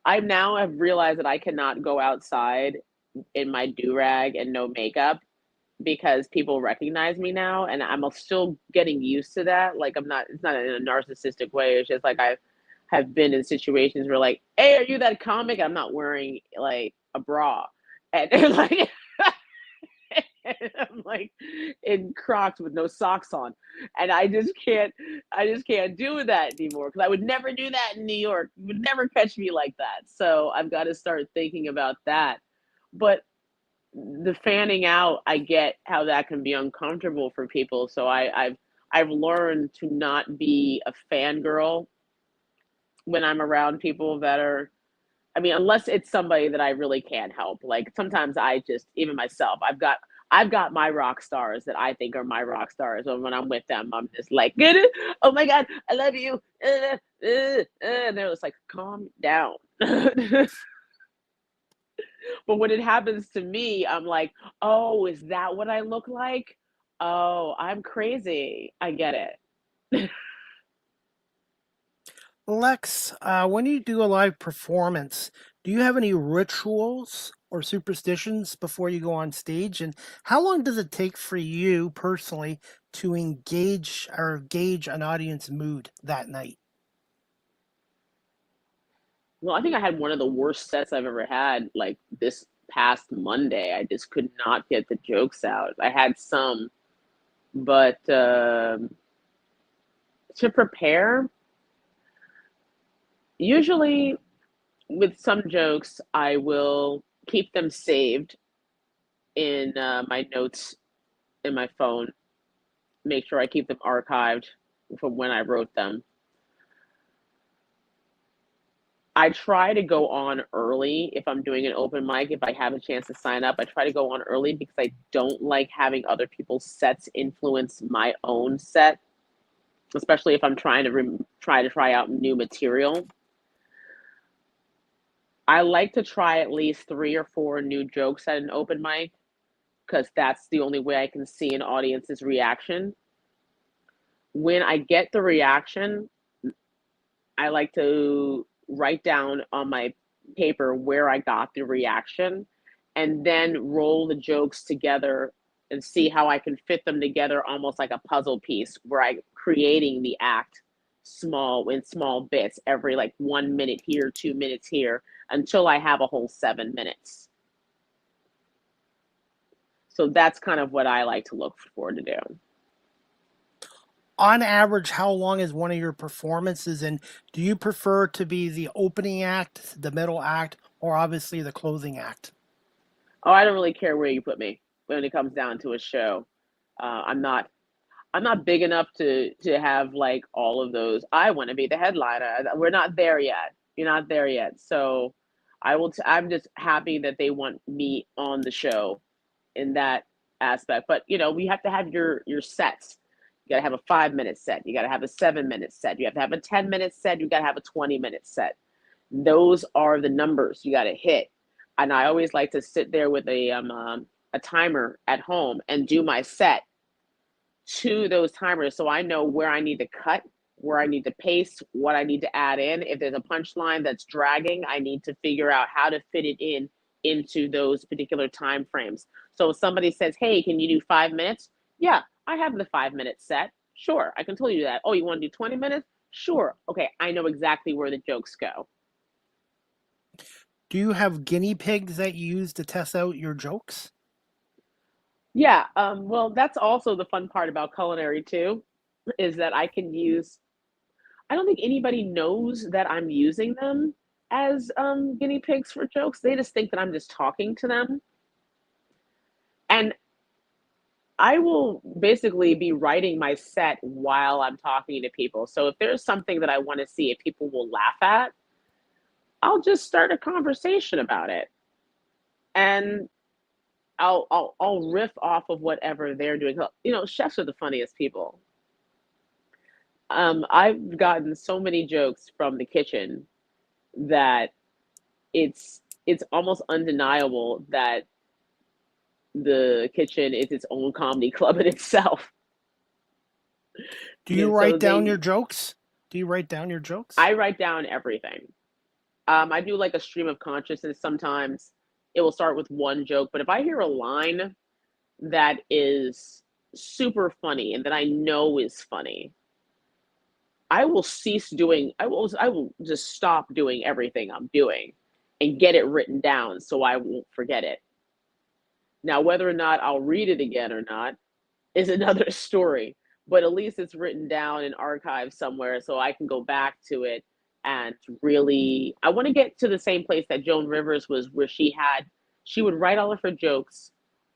C: I now have realized that I cannot go outside in my do rag and no makeup because people recognize me now, and I'm still getting used to that. Like I'm not, it's not in a narcissistic way. It's just like I have been in situations where like, hey, are you that comic? I'm not wearing like a bra, and they're like, I'm like in Crocs with no socks on. And I just can't do that anymore because I would never do that in New York. You would never catch me like that. So I've got to start thinking about that. But the fanning out, I get how that can be uncomfortable for people. So I've learned to not be a fangirl when I'm around people that are, I mean, unless it's somebody that I really can't help. Like sometimes I just, even myself, I've got my rock stars that I think are my rock stars. And when I'm with them, I'm just like, get it? Oh my God, I love you. And they're just like, calm down. But when it happens to me, I'm like, oh, is that what I look like? Oh, I'm crazy. I get it.
B: Lex, when you do a live performance, do you have any rituals or superstitions before you go on stage? And how long does it take for you personally to engage or gauge an audience mood that night?
C: Well, I think I had one of the worst sets I've ever had, like this past Monday. I just could not get the jokes out. I had some, but to prepare, usually with some jokes, I will keep them saved in my notes in my phone, make sure I keep them archived from when I wrote them. I try to go on early if I'm doing an open mic. If I have a chance to sign up, I try to go on early because I don't like having other people's sets influence my own set, especially if I'm trying to try out new material. I like to try at least 3 or 4 new jokes at an open mic because that's the only way I can see an audience's reaction. When I get the reaction, I like to write down on my paper where I got the reaction and then roll the jokes together and see how I can fit them together almost like a puzzle piece where I'm creating the act in small bits every like 1 minute here, 2 minutes here until I have a whole 7 minutes. So that's kind of what I like to look forward to do.
B: On average, how long is one of your performances? And do you prefer to be the opening act, the middle act, or obviously the closing act?
C: Oh, I don't really care where you put me when it comes down to a show. I'm not big enough to have like all of those. I want to be the headliner. We're not there yet. You're not there yet. So I'm just happy that they want me on the show in that aspect. But you know, we have to have your sets. You got to have a 5 minute set. You got to have a 7 minute set. You have to have a 10 minute set. You got to have a 20 minute set. Those are the numbers you got to hit. And I always like to sit there with a timer at home and do my set to those timers so I know where I need to cut, where I need to pace, what I need to add in. If there's a punchline that's dragging, I need to figure out how to fit it in into those particular time frames. So if somebody says, "Hey, can you do 5 minutes?" Yeah, I have the 5 minute set. Sure, I can tell you that. Oh, you want to do 20 minutes? Sure. Okay, I know exactly where the jokes go.
B: Do you have guinea pigs that you use to test out your jokes?
C: Yeah, well, that's also the fun part about culinary too, is that I don't think anybody knows that I'm using them as guinea pigs for jokes. They just think that I'm just talking to them. And I will basically be writing my set while I'm talking to people. So if there's something that I want to see if people will laugh at, I'll just start a conversation about it. And I'll riff off of whatever they're doing. You know, chefs are the funniest people. I've gotten so many jokes from the kitchen that it's almost undeniable that the kitchen is its own comedy club in itself.
B: Do you
C: And so
B: write down your jokes? Do you write down your jokes?
C: I write down everything. I do like a stream of consciousness sometimes. It will start with one joke, but if I hear a line that is super funny and that I know is funny, I will just stop doing everything I'm doing and get it written down so I won't forget it. Now, whether or not I'll read it again or not is another story, but at least it's written down and archived somewhere so I can go back to it and really, I want to get to the same place that Joan Rivers was, where she would write all of her jokes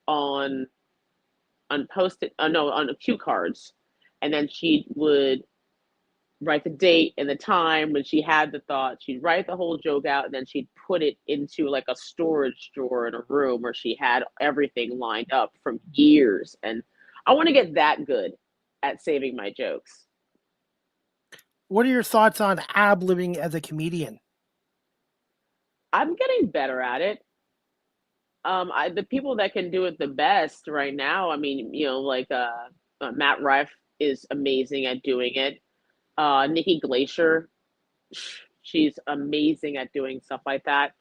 C: on post-it, no, on cue cards, and then she would write the date and the time when she had the thought. She'd write the whole joke out, and then she'd put it into like a storage drawer in a room where she had everything lined up from years. And I want to get that good at saving my jokes.
B: What are your thoughts on ad-libbing as a comedian?
C: I'm getting better at it. The people that can do it the best right now, I mean, like Matt Rife is amazing at doing it. Nikki Glacier, she's amazing at doing stuff like that.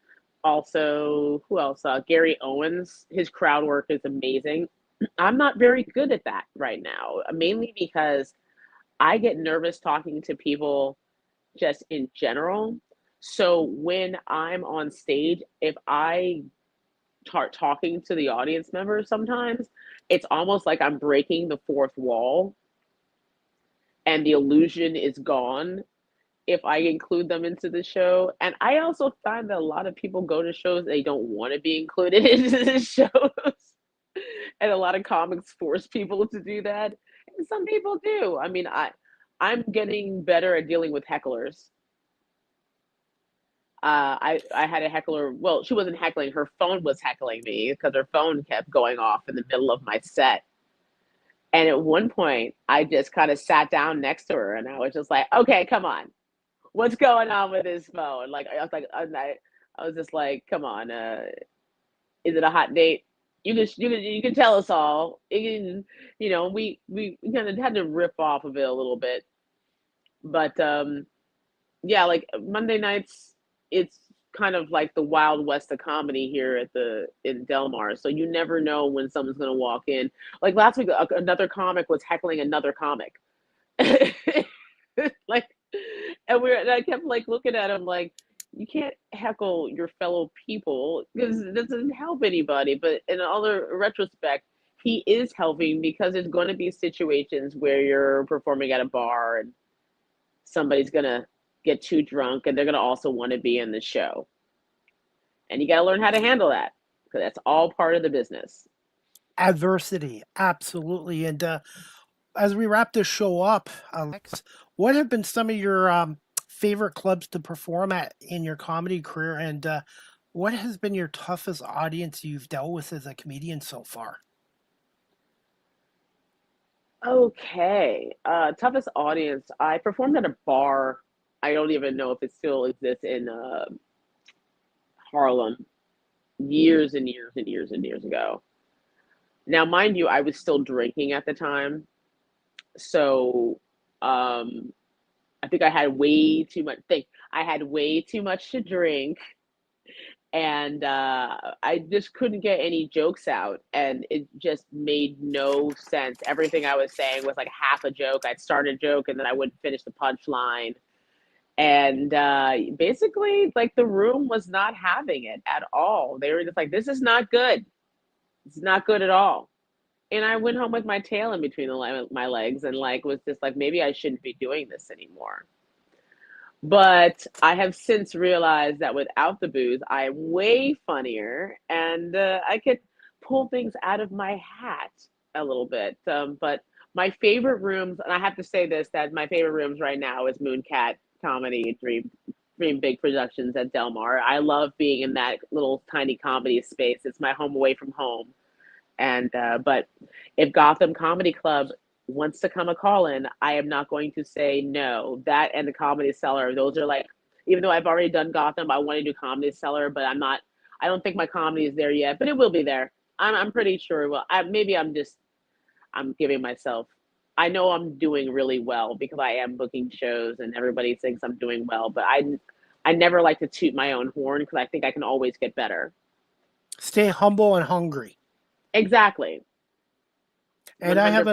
C: Also, who else? Gary Owens, his crowd work is amazing. I'm not very good at that right now, mainly because I get nervous talking to people just in general. So when I'm on stage, if I start talking to the audience members sometimes, it's almost like I'm breaking the fourth wall and the illusion is gone if I include them into the show. And I also find that a lot of people go to shows they don't want to be included into the shows. And a lot of comics force people to do that. And some people do. I mean, I'm getting better at dealing with hecklers. I had a heckler. Well, she wasn't heckling. Her phone was heckling me because her phone kept going off in the middle of my set. And at one point, I just kind of sat down next to her, and I was just like, "Okay, come on, what's going on with this phone?" Like I was just like, "Come on, is it a hot date? You can tell us all. We kind of had to rip off of it a little bit, but yeah, like Monday nights, it's kind of like the Wild West of comedy here in Delmar. So you never know when someone's gonna walk in. Like last week, another comic was heckling another comic. Like, and I kept like looking at him like, you can't heckle your fellow people because it doesn't help anybody. But in other retrospect, he is helping because there's going to be situations where you're performing at a bar and somebody's going to get too drunk and they're going to also want to be in the show. And you got to learn how to handle that because that's all part of the business.
B: Adversity, absolutely. And as we wrap this show up, Alex, what have been some of your favorite clubs to perform at in your comedy career? And what has been your toughest audience you've dealt with as a comedian so far?
C: Okay. Toughest audience. I performed at a bar. I don't even know if it still exists in Harlem years and years and years and years ago. Now, mind you, I was still drinking at the time. So I think I had way too much. I had way too much to drink, and I just couldn't get any jokes out, and it just made no sense. Everything I was saying was like half a joke. I'd start a joke, and then I wouldn't finish the punchline, and basically, like the room was not having it at all. They were just like, "This is not good. It's not good at all." And I went home with my tail in between my legs, and like was just like, maybe I shouldn't be doing this anymore. But I have since realized that without the booze, I am way funnier and I could pull things out of my hat a little bit. But my favorite rooms, and I have to say this, that my favorite rooms right now is Mooncat Comedy, Dream Big Productions at Delmar. I love being in that little tiny comedy space. It's my home away from home. And but if Gotham Comedy Club wants to come a call in, I am not going to say no. That and the Comedy Cellar, those are like, even though I've already done Gotham, I want to do Comedy Cellar, but I'm not. I don't think my comedy is there yet, but it will be there. I'm pretty sure it will. Maybe I'm giving myself. I know I'm doing really well because I am booking shows and everybody thinks I'm doing well, but I never like to toot my own horn because I think I can always get better.
B: Stay humble and hungry.
C: Exactly.
B: And 100%. I have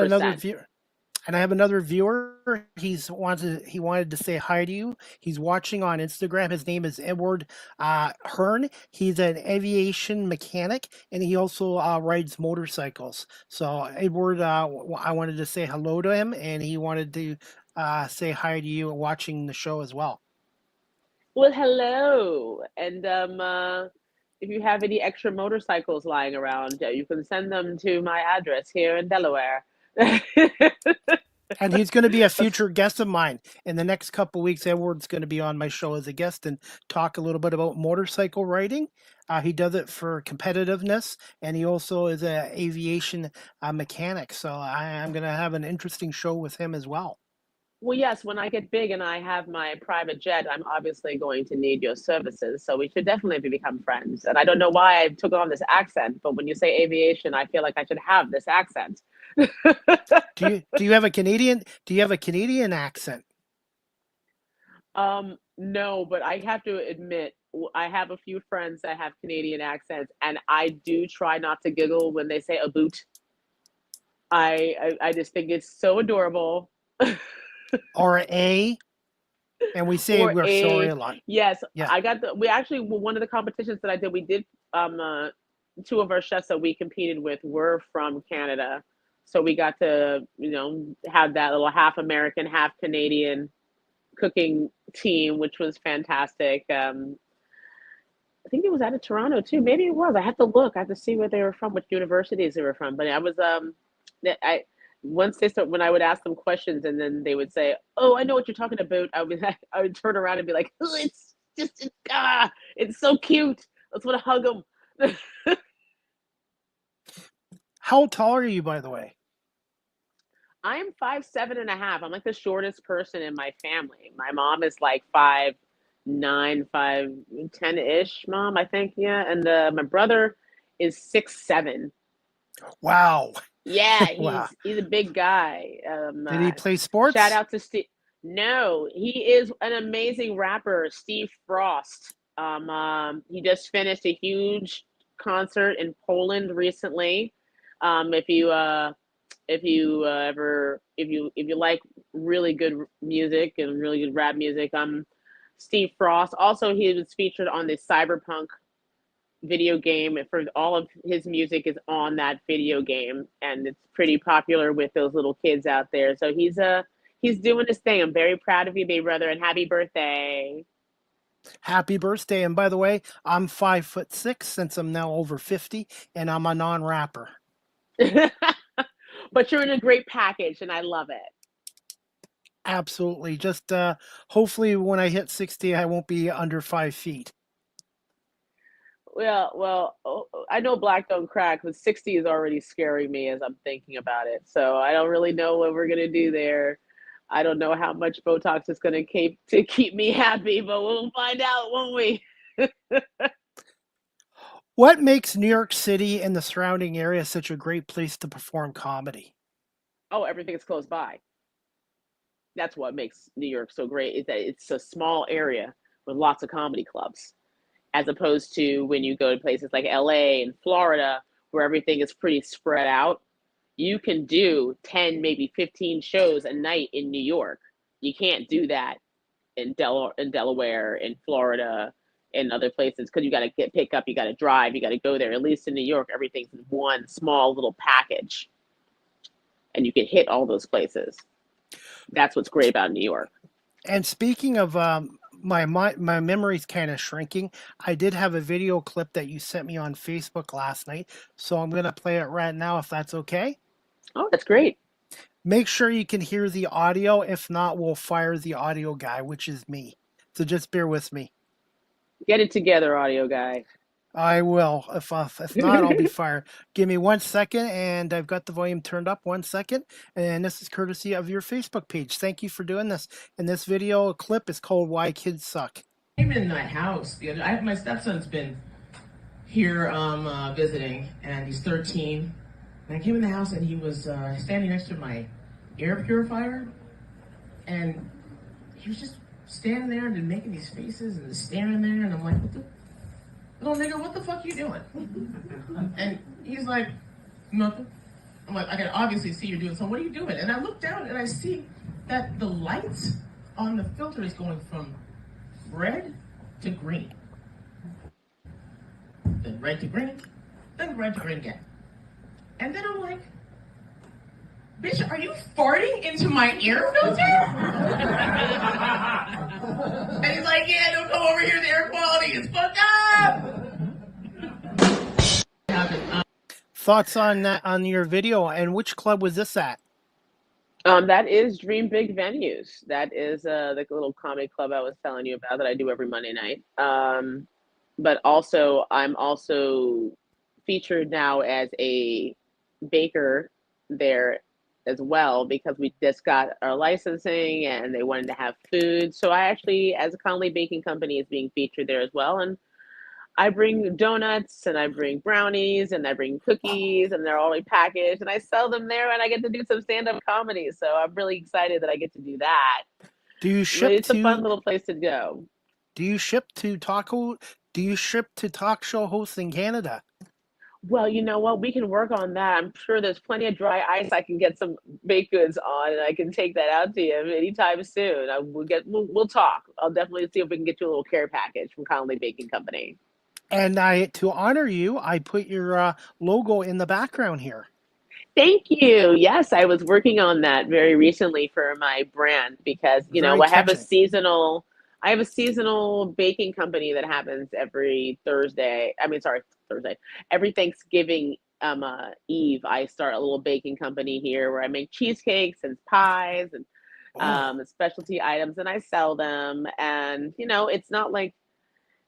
B: And I have another viewer. He wanted to say hi to you. He's watching on Instagram. His name is Edward Hearn. He's an aviation mechanic, and he also rides motorcycles. So Edward, I wanted to say hello to him, and he wanted to say hi to you watching the show as well.
C: Well, hello. And if you have any extra motorcycles lying around, you can send them to my address here in Delaware.
B: And he's going to be a future guest of mine in the next couple of weeks. Edward's going to be on my show as a guest and talk a little bit about motorcycle riding. He does it for competitiveness, and he also is an aviation mechanic. So I'm going to have an interesting show with him as well.
C: Well, yes, when I get big and I have my private jet, I'm obviously going to need your services. So we should definitely become friends. And I don't know why I took on this accent, but when you say aviation, I feel like I should have this accent.
B: Do you have a Canadian accent?
C: No, but I have to admit, I have a few friends that have Canadian accents, and I do try not to giggle when they say a boot. I just think it's so adorable.
B: Or and we say we're sorry a lot.
C: Yes,
B: Yeah.
C: we actually, one of the competitions that I did, we did two of our chefs that we competed with were from Canada. So we got to, have that little half American, half Canadian cooking team, which was fantastic. I think it was out of Toronto too. Maybe it was. I have to look. I have to see where they were from, which universities they were from. But I was when I would ask them questions and then they would say, "Oh, I know what you're talking about," I would turn around and be like, "Oh, it's so cute. I just want to hug them."
B: How tall are you, by the way?
C: I am 5'7.5". I'm like the shortest person in my family. My mom is like 5'9", 5'10" mom, I think. Yeah. And my brother is 6'7".
B: Wow.
C: Yeah,
B: Wow.
C: he's a big guy.
B: Did he play sports?
C: Shout out to Steve. No, he is an amazing rapper, Steve Frost. He just finished a huge concert in Poland recently. If you like really good music and really good rap music, Steve Frost. Also, he was featured on the Cyberpunk video game. For all of his music is on that video game, and it's pretty popular with those little kids out there. So he's doing his thing. I'm very proud of you, big brother, and happy birthday.
B: Happy birthday. And by the way, I'm 5'6" since I'm now over 50, and I'm a non-rapper.
C: But you're in a great package, and I love it.
B: Absolutely. Just hopefully when I hit 60, I won't be under 5 feet.
C: Well, I know black don't crack, but 60 is already scaring me as I'm thinking about it. So I don't really know what we're gonna do there. I don't know how much Botox is gonna keep me happy, but we'll find out, won't we?
B: What makes New York City and the surrounding area such a great place to perform comedy?
C: Oh, everything is close by. That's what makes New York so great, is that it's a small area with lots of comedy clubs, as opposed to when you go to places like LA and Florida, where everything is pretty spread out. You can do 10, maybe 15 shows a night in New York. You can't do that in Delaware, in Florida, and other places, because you got to pick up, you got to drive, you got to go there. At least in New York, everything's in one small little package, and you can hit all those places. That's what's great about New York.
B: And speaking of my memory's kind of shrinking. I did have a video clip that you sent me on Facebook last night, so I'm going to play it right now if that's okay.
C: Oh, that's great.
B: Make sure you can hear the audio. If not, we'll fire the audio guy, which is me. So just bear with me.
C: Get it together, audio guy.
B: I will. If not, I'll be fired. Give me 1 second, and I've got the volume turned up. 1 second, and this is courtesy of your Facebook page. Thank you for doing this. And this video clip is called "Why Kids Suck."
D: I came in that house the other. My stepson's been here visiting, and he's 13. And I came in the house, and he was standing next to my air purifier, and he was just standing there and making these faces and staring there, and I'm like, what the? Little nigga, what the fuck you doing? And he's like, nothing. I'm like, I can obviously see you're doing something. What are you doing? And I look down and I see that the light on the filter is going from red to green. Then red to green, then red to green again. And then I'm like, bitch, are you farting into my air filter? And he's like, yeah, don't come over here, the air quality is fucked up.
B: Thoughts on that, on your video, and which club was this at?
C: That is Dream Big Venues. That is the little comedy club I was telling you about that I do every Monday night. But also, I'm also featured now as a baker there as well because we just got our licensing and they wanted to have food. So I actually, as a Conley Baking Company, is being featured there as well. And I bring donuts and I bring brownies and I bring cookies and they're already packaged and I sell them there and I get to do some stand-up comedy. So I'm really excited that I get to do that.
B: Do you ship
C: It's a fun
B: to
C: little place to go.
B: do you ship to talk show hosts in Canada?
C: Well, you know what? We can work on that. I'm sure there's plenty of dry ice I can get some baked goods on, and I can take that out to you anytime soon. We'll talk. I'll definitely see if we can get you a little care package from Conley Baking Company.
B: And to honor you, I put your logo in the background here.
C: Thank you. Yes, I was working on that very recently for my brand because,
B: Very
C: I have a
B: catchy.
C: seasonal baking company that happens every Thursday. I mean, sorry, Thursday. Every Thanksgiving Eve, I start a little baking company here where I make cheesecakes and pies and
B: Oh,
C: specialty items and I sell them. And, it's not like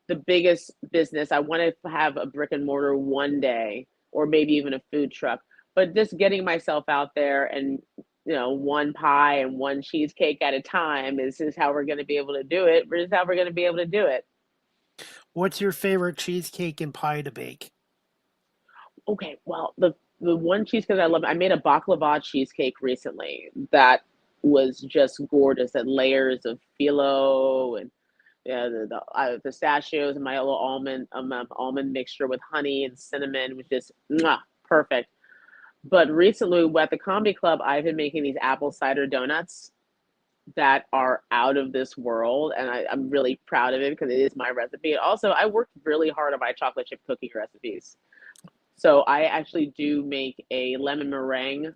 C: the biggest business. I want to have a brick and mortar one day, or maybe even a food truck. But just getting myself out there and one pie and one cheesecake at a time is how we're going to be able to do it. Is how we're going to be able to do it.
B: what's your favorite cheesecake and pie to bake?
C: Okay, well the one cheesecake I love, I made a baklava cheesecake recently that was just gorgeous and layers of phyllo and yeah, the pistachios and my little almond mixture with honey and cinnamon was just mwah, perfect. But recently at the comedy club, I've been making these apple cider donuts that are out of this world, and I'm really proud of it because it is my recipe. Also, I worked really hard on my chocolate chip cookie recipes, so I actually do make a lemon meringue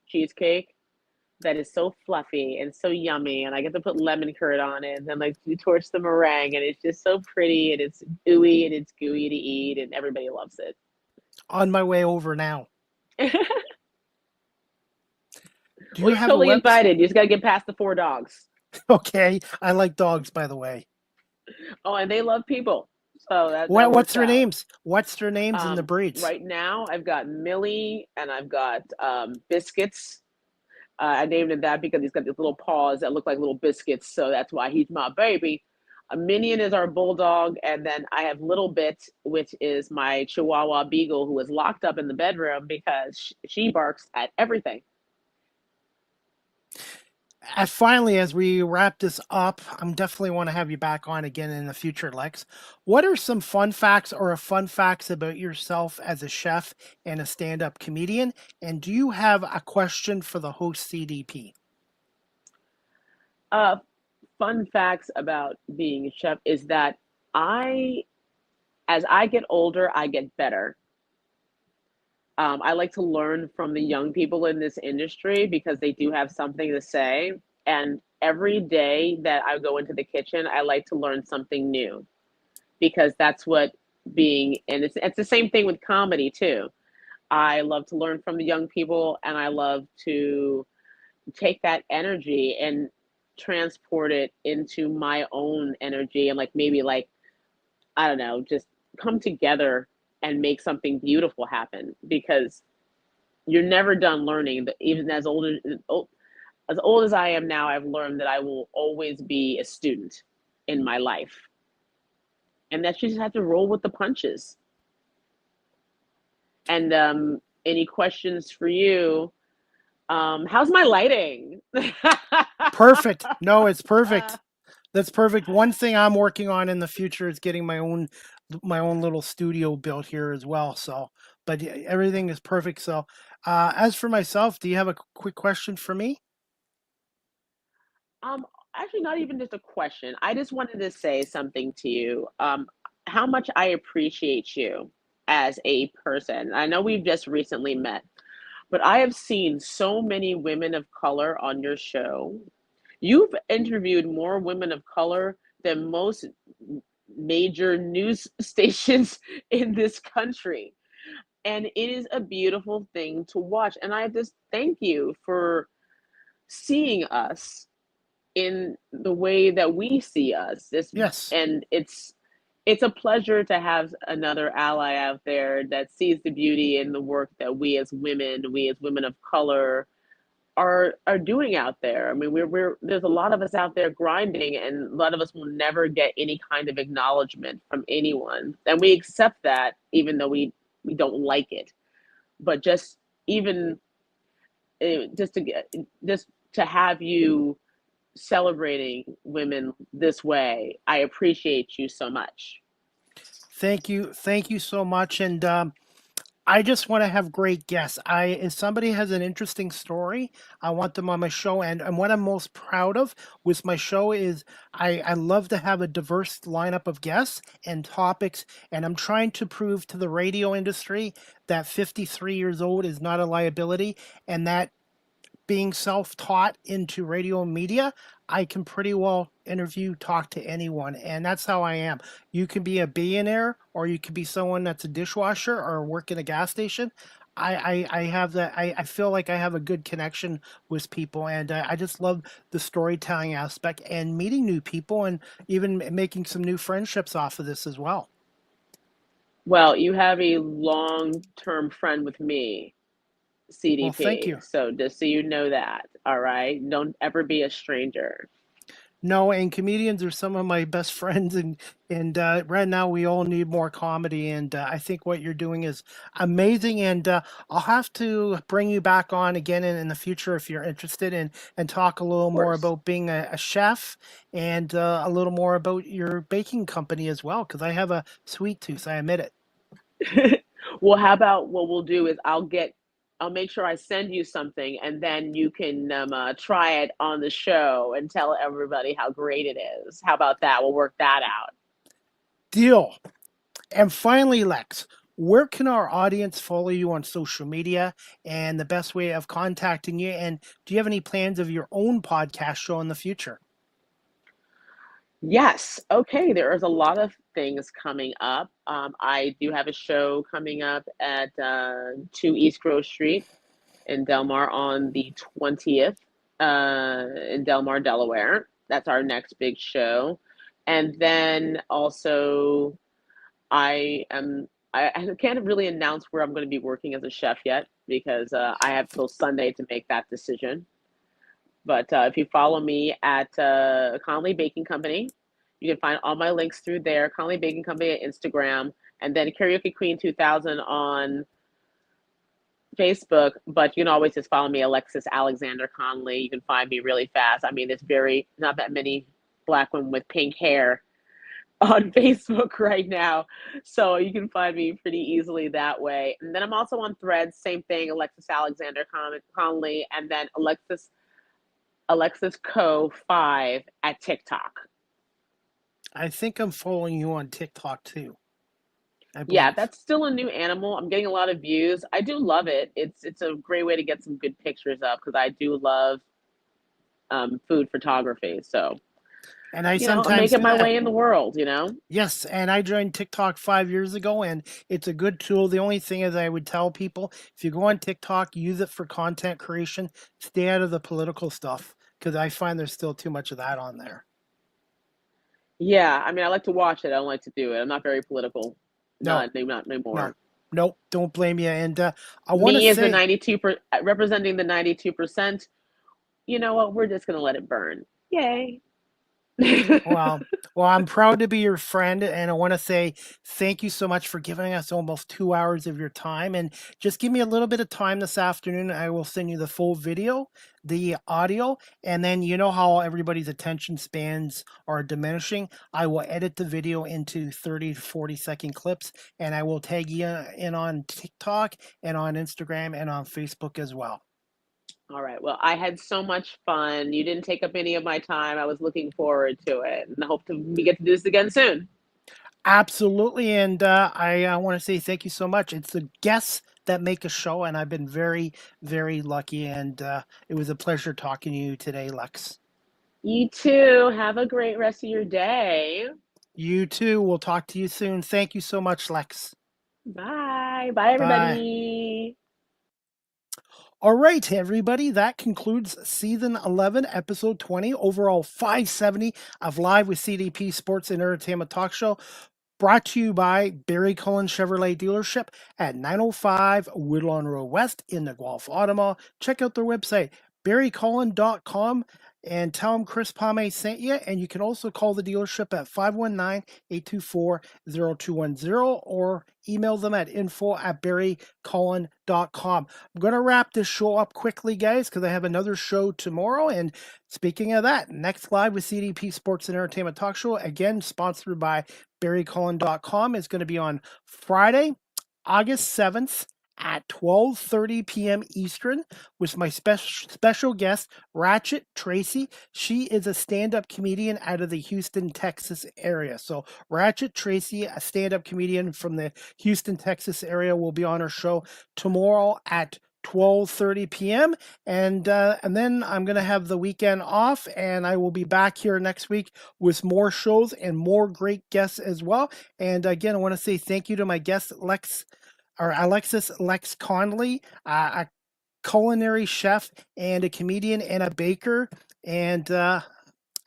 C: cheesecake that is so fluffy and so yummy, and I get to put lemon curd on it, and then like you torch the meringue, and it's just so pretty, and it's ooey, and it's gooey to eat, and everybody loves it.
B: On my way over now. Do
C: Well,
B: you
C: you're
B: have a
C: totally
B: website?
C: invited. You just got to get past the 4 dogs.
B: Okay, I like dogs, by the way.
C: Oh, and they love people, so that
B: What's
C: works
B: their
C: out.
B: names? What's their names and the breeds?
C: Right now, I've got Millie and I've got Biscuits. I named him that because he's got these little paws that look like little biscuits, so that's why he's my baby. A Minion is our bulldog, and then I have Little Bit, which is my Chihuahua Beagle, who is locked up in the bedroom because she barks at everything.
B: Finally, as we wrap this up, I'm definitely want to have you back on again in the future, Lex. What are some fun facts or fun facts about yourself as a chef and a stand-up comedian? And do you have a question for the host CDP?
C: Uh, Fun facts about being a chef is that I, as I get older, I get better. I like to learn from the young people in this industry because they do have something to say. And every day that I go into the kitchen, I like to learn something new because that's what being, and it's the same thing with comedy too. I love to learn from the young people and I love to take that energy and transport it into my own energy and like maybe like I don't know, just come together and make something beautiful happen because you're never done learning. But even as old as I am now, I've learned that I will always be a student in my life, and that you just have to roll with the punches. And any questions for you? How's my lighting?
B: Perfect. No, it's perfect. That's perfect. One thing I'm working on in the future is getting my own little studio built here as well. So, but yeah, everything is perfect. So, as for myself, do you have a quick question for me?
C: Um, Actually, not even just a question. I just wanted to say something to you. How much I appreciate you as a person. I know we've just recently met, but I have seen so many women of color on your show. You've interviewed more women of color than most major news stations in this country. And it is a beautiful thing to watch. And I just thank you for seeing us in the way that we see us. This
B: Yes.
C: and it's a pleasure to have another ally out there that sees the beauty in the work that we as women of color are doing out there. I mean, we're there's a lot of us out there grinding, and a lot of us will never get any kind of acknowledgement from anyone, and we accept that even though we don't like it. But just even just to get just to have you celebrating women this way, I appreciate you so much.
B: Thank you so much. And I just want to have great guests. If somebody has an interesting story, I want them on my show. And what I'm most proud of with my show is I love to have a diverse lineup of guests and topics. And I'm trying to prove to the radio industry that 53 years old is not a liability, and that being self-taught into radio and media, I can pretty well talk to anyone, and that's how I am. You can be a billionaire, or you can be someone that's a dishwasher or work in a gas station. I have that. I feel like I have a good connection with people, and I just love the storytelling aspect and meeting new people, and even making some new friendships off of this as well.
C: Well, you have a long-term friend with me,
B: Well, thank
C: CDP.
B: you.
C: So just so you know that, all right? Don't ever be a stranger.
B: No, and comedians are some of my best friends, and right now we all need more comedy, and I think what you're doing is amazing, and I'll have to bring you back on again in the future if you're interested, and talk a little
C: Of
B: more
C: course.
B: about being a chef, and a little more about your baking company as well, because I have a sweet tooth, I admit it.
C: Well, how about what we'll do is I'll make sure I send you something, and then you can try it on the show and tell everybody how great it is. How about that? We'll work that out.
B: Deal. And finally, Lex, where can our audience follow you on social media and the best way of contacting you? And do you have any plans of your own podcast show in the future?
C: Yes. Okay. There is a lot of things coming up. I do have a show coming up at 2 East Grove Street in Delmar on the 20th in Delmar, Delaware. That's our next big show. And then also, I can't really announce where I'm going to be working as a chef yet because I have till Sunday to make that decision. But if you follow me at Conley Baking Company, you can find all my links through there. Conley Baking Company at Instagram, and then Karaoke Queen 2000 on Facebook. But you can always just follow me, Alexis Alexander Conley. You can find me really fast. I mean, there's very not that many black women with pink hair on Facebook right now. So you can find me pretty easily that way. And then I'm also on Threads, same thing, Alexis Alexander Conley, and then Alexis Co 5 at TikTok.
B: I think I'm following you on TikTok too, I
C: Yeah,
B: believe.
C: that's still a new animal. I'm getting a lot of views. I do love it. It's a great way to get some good pictures up because I do love food photography. So
B: And I
C: I'm
B: sometimes,
C: making my way in the world.
B: yes, and I joined TikTok 5 years ago, and it's a good tool. The only thing is, I would tell people, if you go on TikTok, use it for content creation, stay out of the political stuff, because I find there's still too much of that on there.
C: Yeah, I mean, I like to watch it. I don't like to do it. I'm not very political.
B: No,
C: Not
B: no,
C: anymore.
B: nope, don't blame you. And I want to
C: Me as the
B: say,
C: 92 representing the 92%. You know what? We're just gonna let it burn. Yay.
B: Well, I'm proud to be your friend, and I want to say thank you so much for giving us almost 2 hours of your time. And just give me a little bit of time this afternoon. I will send you the full video, the audio, and then you know how everybody's attention spans are diminishing. I will edit the video into 30 to 40-second clips, and I will tag you in on TikTok and on Instagram and on Facebook as well.
C: All right. Well, I had so much fun. You didn't take up any of my time. I was looking forward to it, and I hope we get to do this again soon.
B: Absolutely. And I want to say thank you so much. It's the guests that make a show, and I've been very, very lucky. And it was a pleasure talking to you today, Lex.
C: You too. Have a great rest of your day.
B: You too. We'll talk to you soon. Thank you so much, Lex.
C: Bye. Bye, everybody.
B: Bye. All right, everybody, that concludes season 11, episode 20, overall 570 of Live with CDP Sports and Entertainment Talk Show, brought to you by Barry Cullen Chevrolet Dealership at 905 Woodlawn Road West in the Guelph Automall. Check out their website, barrycullen.com, and tell them Chris Palme sent you. And you can also call the dealership at 519-824-0210 or email them at info@barrycullen.com. I'm going to wrap this show up quickly, guys, because I have another show tomorrow. And speaking of that, next Live with CDP Sports and Entertainment Talk Show, again, sponsored by barrycullen.com, is going to be on Friday, August 7th, at 12:30 p.m. Eastern with my special guest, Ratchet Tracy. She is a stand-up comedian out of the Houston, Texas area. So Ratchet Tracy, a stand-up comedian from the Houston, Texas area, will be on our show tomorrow at 12:30 p.m. And then I'm going to have the weekend off, and I will be back here next week with more shows and more great guests as well. And again, I want to say thank you to my guest, Alexis Conley, a culinary chef and a comedian and a baker and a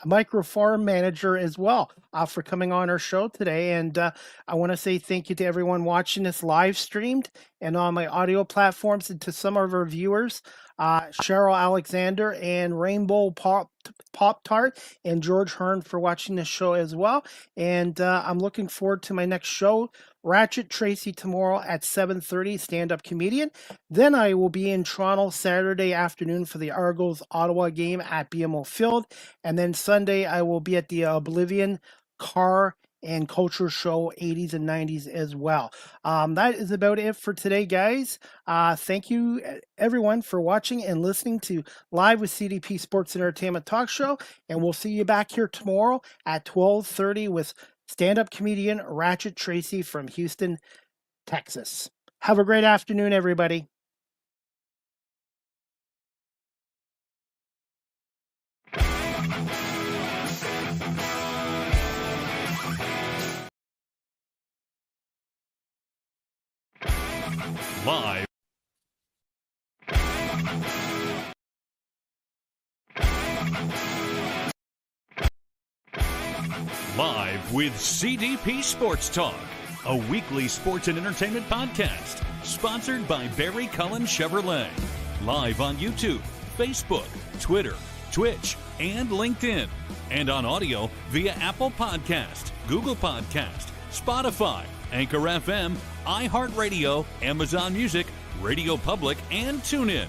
B: micro farm manager as well, for coming on our show today. And I want to say thank you to everyone watching this live streamed and on my audio platforms, and to some of our viewers, Cheryl Alexander and Rainbow Pop Tart and George Hearn for watching this show as well. And I'm looking forward to my next show, Ratchet Tracy, tomorrow at 7:30, stand-up comedian. Then I will be in Toronto Saturday afternoon for the Argos Ottawa game at BMO Field. And then Sunday I will be at the Oblivion Car and Culture Show 80s and 90s as well. That is about it for today, guys. Thank you, everyone, for watching and listening to Live with CDP Sports and Entertainment Talk Show. And we'll see you back here tomorrow at 12:30 with stand-up comedian Ratchet Tracy from Houston, Texas. Have a great afternoon, everybody.
A: Live. Live with CDP Sports Talk, a weekly sports and entertainment podcast, sponsored by Barry Cullen Chevrolet. Live on YouTube, Facebook, Twitter, Twitch, and LinkedIn. And on audio via Apple Podcast, Google Podcast, Spotify, Anchor FM, iHeartRadio, Amazon Music, Radio Public, and TuneIn.